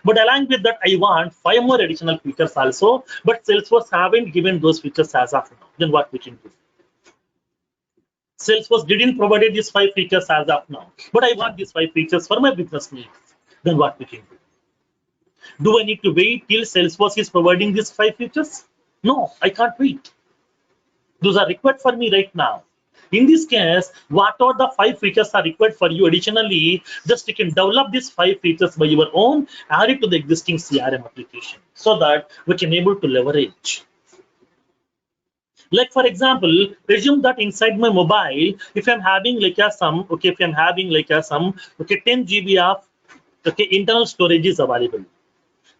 But along with that, I want 5 more additional features also. But Salesforce haven't given those features as of now. Then what we can do? Salesforce didn't provide these 5 features as of now. But I want these 5 features for my business needs. Then what we can do? Do I need to wait till Salesforce is providing these 5 features? No, I can't wait. Those are required for me right now. In this case, what are the 5 features are required for you additionally? Just you can develop these 5 features by your own, add it to the existing CRM application so that we can able to leverage. Like for example, assume that inside my mobile, if I'm having like a some, okay, if I'm having like a some, okay, 10 GB of internal storage is available.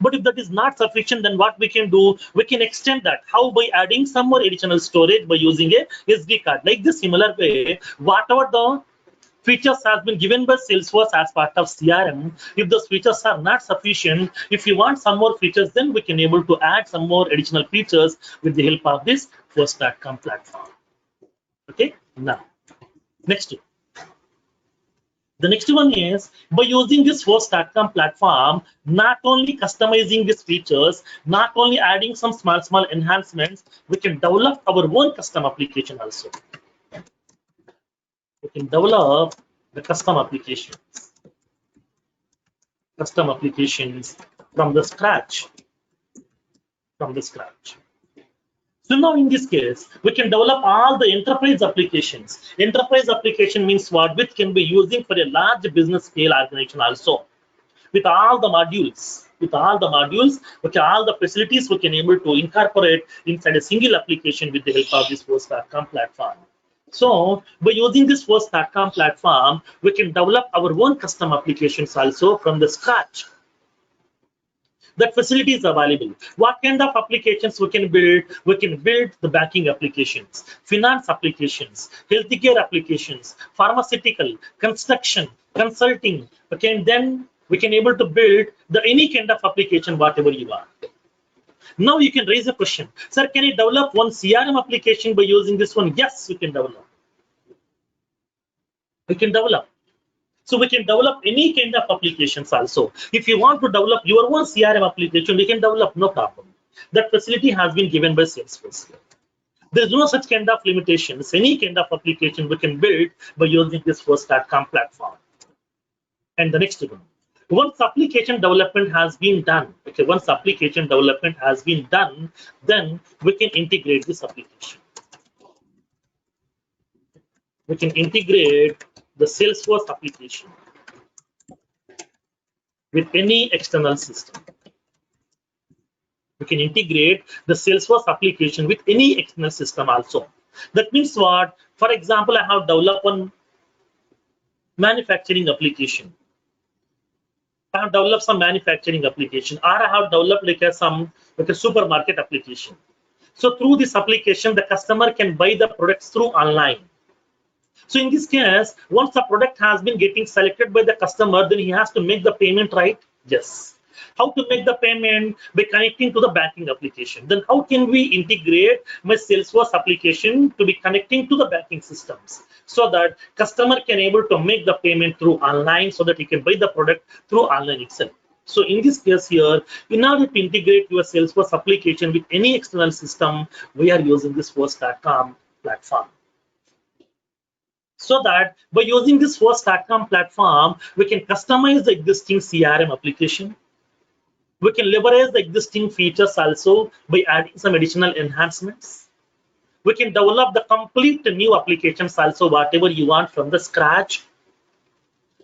But if that is not sufficient, then what we can do? We can extend that. How? By adding some more additional storage by using a SD card. Like the similar way, whatever the features has been given by Salesforce as part of CRM, if those features are not sufficient, if you want some more features, then we can able to add some more additional features with the help of this Salesforce platform. Okay, now next. The next one is by using this Salesforce platform, not only customizing these features, not only adding some small enhancements, we can develop our own custom application also. We can develop the custom applications from the scratch. So now in this case, we can develop all the enterprise applications. Enterprise application means what? Which can be using for a large business scale organization also. With all the modules, okay, all the facilities we can able to incorporate inside a single application with the help of this Salesforce platform. So by using this Salesforce platform, we can develop our own custom applications also from the scratch. That facility is available. What kind of applications we can build? We can build the banking applications, finance applications, healthcare applications, pharmaceutical, construction, consulting. Okay, and then we can able to build the any kind of application, whatever you want. Now you can raise a question, sir, can you develop one CRM application by using this one? Yes, we can develop. So we can develop any kind of applications also. If you want to develop your own CRM application, we can develop, no problem. That facility has been given by Salesforce. There is no such kind of limitations. Any kind of application we can build by using this Salesforce platform. And the next one. Once application development has been done, okay, then we can integrate this application. We can integrate the Salesforce application with any external system. We can integrate the Salesforce application with any external system also. That means what? For example, I have developed one manufacturing application. I have developed some manufacturing application, or I have developed like a supermarket application. So through this application, the customer can buy the products through online. So in this case, once the product has been getting selected by the customer, then he has to make the payment, right? Yes. How to make the payment? By connecting to the banking application. Then how can we integrate my Salesforce application to be connecting to the banking systems so that customer can able to make the payment through online so that he can buy the product through online itself. So in this case here, in order to integrate your Salesforce application with any external system, we are using this Salesforce platform. So that by using this Salesforce platform, we can customize the existing CRM application. We can leverage the existing features also by adding some additional enhancements. We can develop the complete new applications also, whatever you want from the scratch.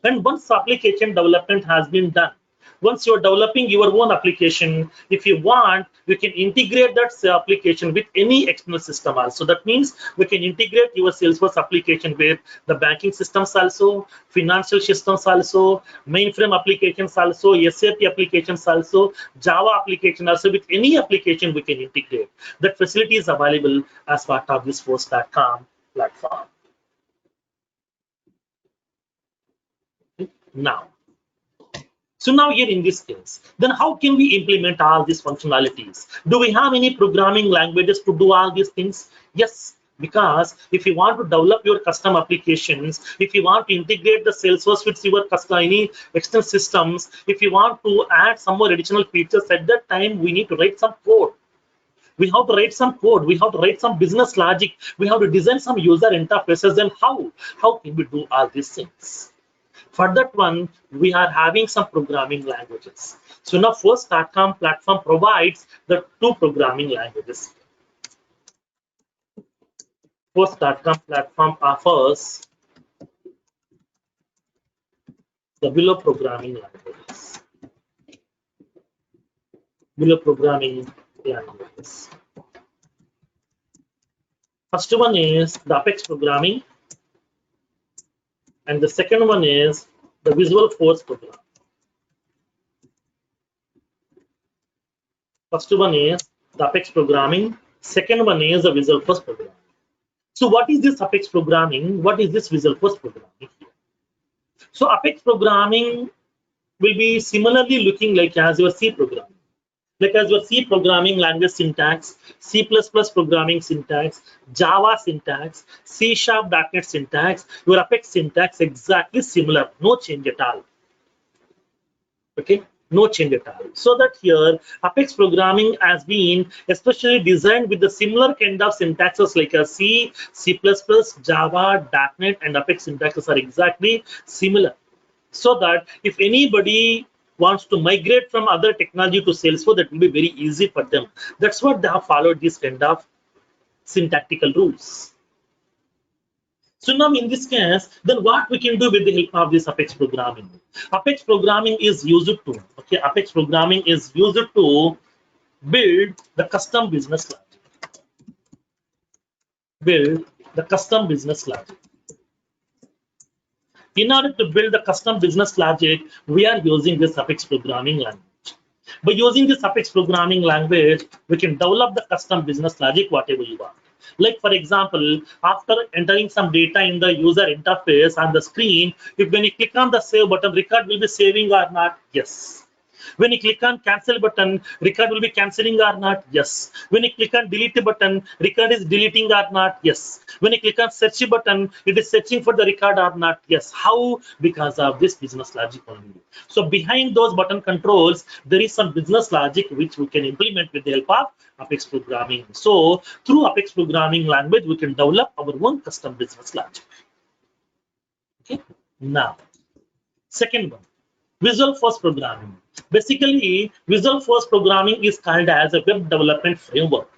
And once application development has been done, Once you're developing your own application, if you want, we can integrate that application with any external system also. That means we can integrate your Salesforce application with the banking systems also, financial systems also, mainframe applications also, SAP applications also, Java application also. With any application we can integrate. That facility is available as part of this Force.com platform. Now, so now here in this case, then how can we implement all these functionalities? Do we have any programming languages to do all these things? Yes, because if you want to develop your custom applications, if you want to integrate the Salesforce with your custom any external systems, if you want to add some more additional features, at that time we need to write some code. We have to write some code. We have to write some business logic. We have to design some user interfaces. Then how can we do all these things? For that one, we are having some programming languages. So now Force.com platform provides the two programming languages. Force.com platform offers the below programming languages. First one is the Apex programming, and the second one is the Visual Force program. First one is the Apex programming, second one is the Visual Force program. So what is this Apex programming? What is this Visual Force programming? So Apex programming will be similarly looking like as your C programming. Like as your C programming language syntax, C++ programming syntax, Java syntax, C# .NET syntax, your Apex syntax exactly similar, no change at all. Okay, no change at all. So that here Apex programming has been especially designed with the similar kind of syntaxes like a C, C++, Java, .NET, and Apex syntaxes are exactly similar. So that if anybody wants to migrate from other technology to Salesforce, that will be very easy for them. That's what they have followed this kind of syntactical rules. So now in this case, then what we can do with the help of this Apex programming? Apex programming is used to, okay, Apex programming is used to build the custom business logic. Build the custom business logic. In order to build the custom business logic, we are using this Apex programming language. By using this Apex programming language, we can develop the custom business logic whatever you want. Like for example, after entering some data in the user interface on the screen, if when you click on the save button, record will be saving or not? Yes. When you click on cancel button, record will be cancelling or not? Yes. When you click on delete button, record is deleting or not? Yes. When you click on search button, it is searching for the record or not? Yes. How? Because of this business logic only. So behind those button controls, there is some business logic which we can implement with the help of Apex programming. So through Apex programming language, we can develop our own custom business logic. Okay. Now, second one, Visual Force programming. Basically, Visual Force programming is called as a web development framework.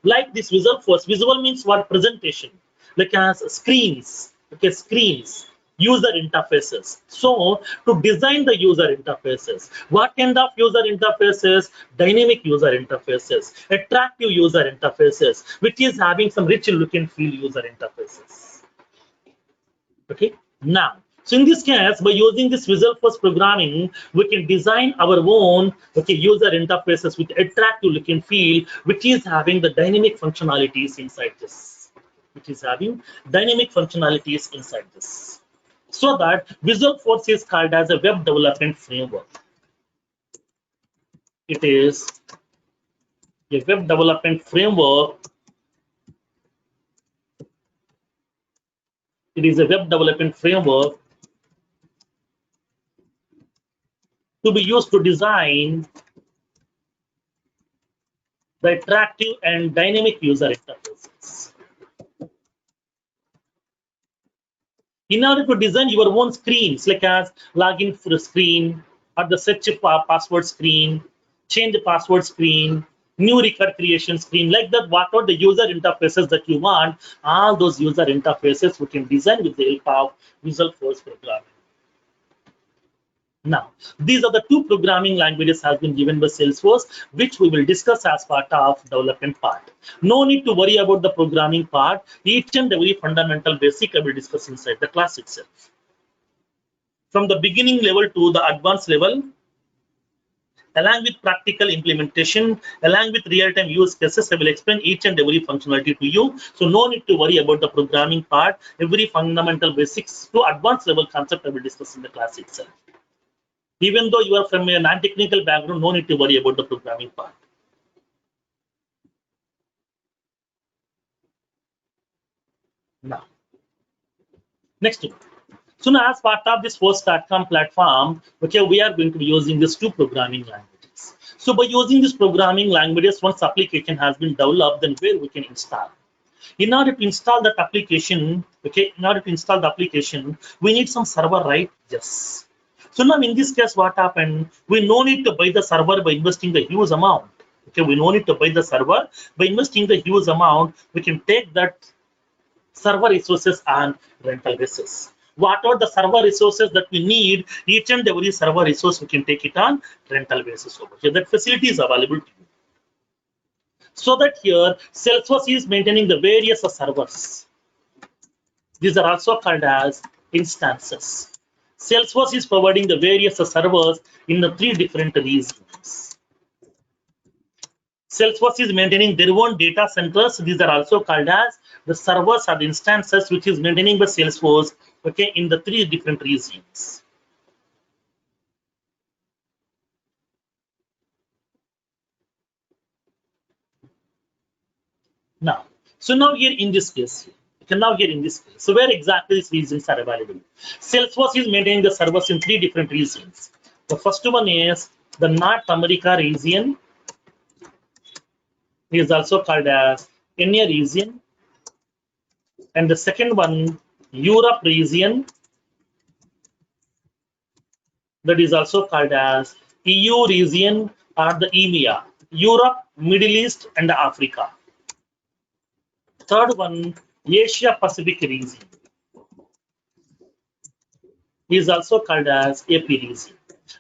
Like this Visual Force, visual means what? Presentation, like as screens, okay, screens, user interfaces. So to design the user interfaces, what kind of user interfaces? Dynamic user interfaces, attractive user interfaces, which is having some rich look and feel user interfaces. Okay, now, so in this case, by using this Visual Force programming, we can design our own, okay, user interfaces with attractive look and feel, which is having the dynamic functionalities inside this. So that Visual Force is called as a web development framework. It is a web development framework. It is a web development framework to be used to design the attractive and dynamic user interfaces. In order to design your own screens, like as login for a screen, or the search password screen, change the password screen, new record creation screen, like that, what are the user interfaces that you want, all those user interfaces we can design with the help of Visual Force programming. Now, these are the two programming languages has been given by Salesforce, which we will discuss as part of development part. No need to worry about the programming part. Each and every fundamental basic I will discuss inside the class itself. From the beginning level to the advanced level, along with practical implementation, along with real-time use cases, I will explain each and every functionality to you. So no need to worry about the programming part. Every fundamental basics to advanced level concept I will discuss in the class itself. Even though you are from a non-technical background, no need to worry about the programming part. Now, next one. So now as part of this Salesforce platform, okay, we are going to be using these two programming languages. So by using these programming languages, once application has been developed, then where we can install. In order to install that application, okay, in order to install the application, we need some server, right? Yes. So now in this case, what happened? We no need to buy the server by investing the huge amount. Okay, we no need to buy the server by investing the huge amount. We can take that server resources on rental basis. What are the server resources that we need? Each and every server resource we can take it on rental basis over here. That facility is available to you. So that here Salesforce is maintaining the various servers. These are also called as instances. Salesforce is providing the various servers in the 3 different regions. Salesforce is maintaining their own data centers. These are also called as the servers or the instances, which is maintaining by Salesforce, okay, in the 3 different regions. Now, so now here in this case, so where exactly these regions are available? Salesforce is maintaining the servers in 3 different regions. The first one is the North America region. It is also called as EMEA region. And the second one, Europe region. That is also called as EU region or the EMEA, Europe, Middle East, and Africa. Third one, Asia Pacific region, is also called as AP region.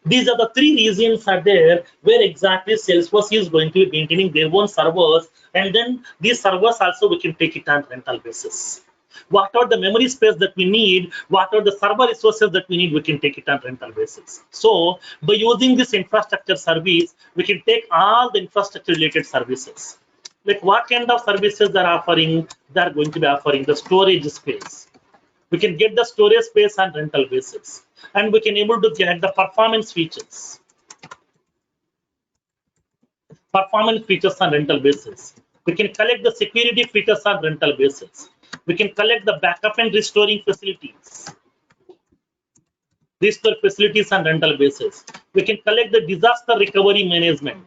These are the 3 regions are there where exactly Salesforce is going to be maintaining their own servers, and then these servers also we can take it on rental basis. What are the memory space that we need? What are the server resources that we need? We can take it on rental basis. So by using this infrastructure service, we can take all the infrastructure related services. Like what kind of services they're offering? They're going to be offering the storage space. We can get the storage space on rental basis, and we can able to get the performance features. Performance features on rental basis. We can collect the security features on rental basis. We can collect the backup and restoring facilities. Restore facilities on rental basis. We can collect the disaster recovery management.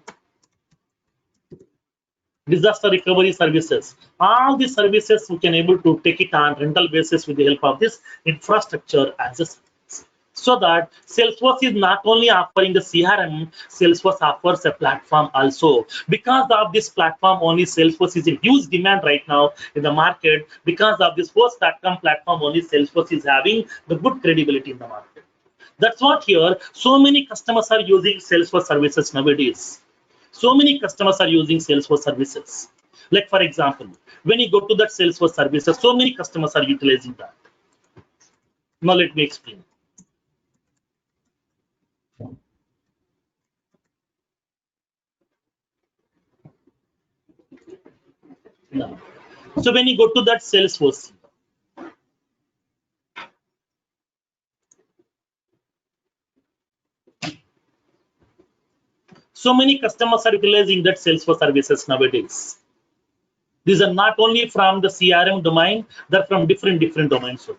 Disaster recovery services. All these services we can able to take it on rental basis with the help of this infrastructure as a service. So that Salesforce is not only offering the CRM, Salesforce offers a platform also. Because of this platform, only Salesforce is in huge demand right now in the market. Because of this platform, only Salesforce is having the good credibility in the market. That's what here, so many customers are using Salesforce services nowadays. So many customers are using Salesforce services. Like for example, when you go to that Salesforce services, so many customers are utilizing that. Now let me explain. Now, so when you go to that Salesforce, so many customers are utilizing that Salesforce services nowadays. These are not only from the CRM domain, they're from different domains.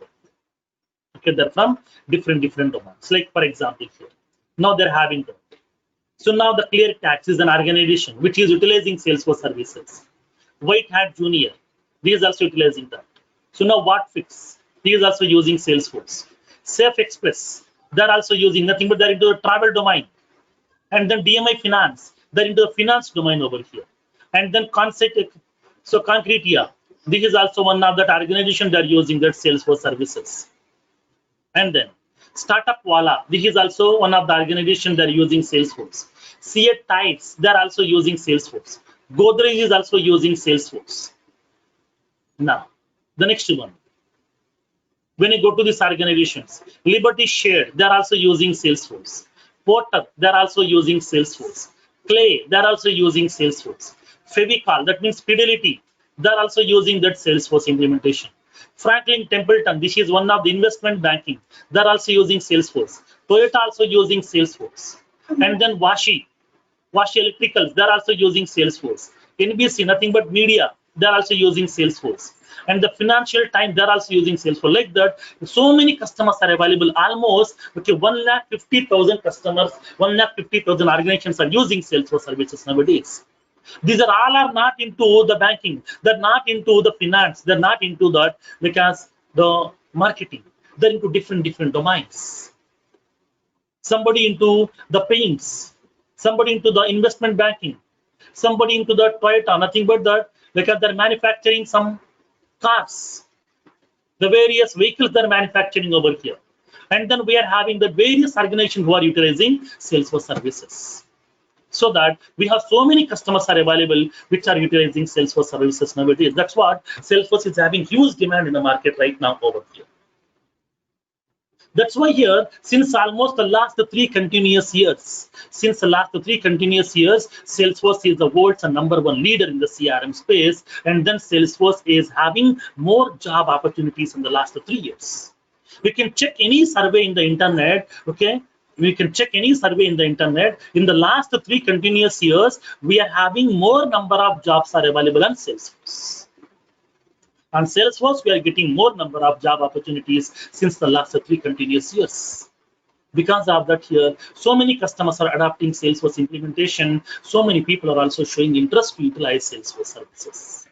Okay, they're from different domains. Like for example here, now they're having that. So now the Clear Tax is an organization which is utilizing Salesforce services. White Hat Junior, he is also utilizing that. So now Whatfix, he is also using Salesforce. Safe Express, they're also using nothing but they're into the travel domain. And then DMI Finance, they're into the finance domain over here. And then Concretia, this is also one of that organization they're using that Salesforce services. And then Startup Wala, this is also one of the organizations that are using Salesforce. CA Tides, they are also using Salesforce. Godrej is also using Salesforce. Now, the next one. When you go to these organizations, Liberty Shared, they're also using Salesforce. Porter, they're also using Salesforce. Clay, they're also using Salesforce. Fevicol, that means Fidelity, they're also using that Salesforce implementation. Franklin Templeton, this is one of the investment banking, they're also using Salesforce. Toyota also using Salesforce. And then Washi Electricals, they're also using Salesforce. NBC, nothing but media, they're also using Salesforce. And the Financial Times, they're also using Salesforce. Like that, so many customers are available. Almost 150,000 customers, 150,000 organizations are using Salesforce services nowadays. These are all are not into the banking. They're not into the finance. They're not into that because the marketing. They're into different domains. Somebody into the paints. Somebody into the investment banking. Somebody into the Toyota. Nothing but that because they're manufacturing some cars, the various vehicles they're manufacturing over here. And then we are having the various organizations who are utilizing Salesforce services. So that we have so many customers are available which are utilizing Salesforce services nowadays. That's what Salesforce is having huge demand in the market right now over here. That's why here, since almost the last 3 continuous years, Salesforce is the world's #1 leader in the CRM space, and then Salesforce is having more job opportunities in the last 3 years. We can check any survey in the internet, okay? We can check any survey in the internet. In the last 3 continuous years, we are having more number of jobs are available on Salesforce. On Salesforce, we are getting more number of job opportunities since the last 3 continuous years. Because of that here, so many customers are adopting Salesforce implementation. So many people are also showing interest to utilize Salesforce services.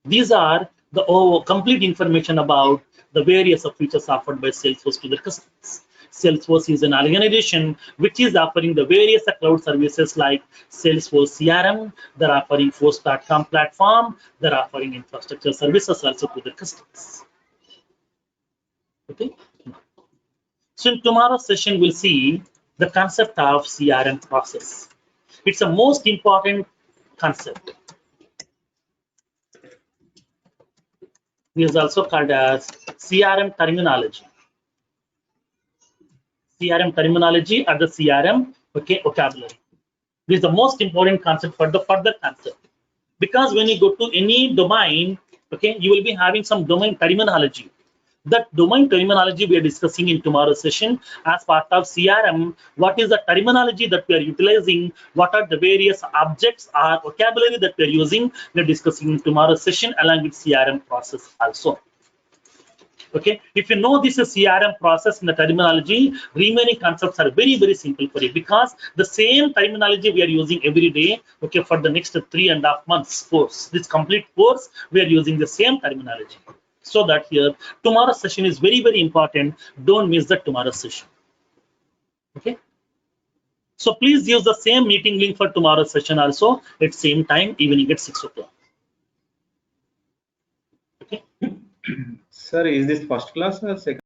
These are the complete information about the various features offered by Salesforce to their customers. Salesforce is an organization which is offering the various cloud services like Salesforce CRM, they're offering Force.com platform, they're offering infrastructure services also to their customers. Okay. So in tomorrow's session, we'll see the concept of CRM process. It's a most important concept. It is also called as CRM terminology. CRM terminology or the CRM vocabulary. This is the most important concept for the further concept. Because when you go to any domain, okay, you will be having some domain terminology. That domain terminology we are discussing in tomorrow's session as part of CRM. What is the terminology that we are utilizing? What are the various objects or vocabulary that we are using? We are discussing in tomorrow's session along with CRM process also. Okay, if you know this is CRM process in the terminology, remaining concepts are very simple for you because the same terminology we are using every day. Okay, for the next 3.5 months course, this complete course we are using the same terminology. So that here tomorrow's session is very important. Don't miss the tomorrow's session. Okay. So please use the same meeting link for tomorrow's session also at same time, evening at 6 o'clock. Okay. Sir, is this first class or second?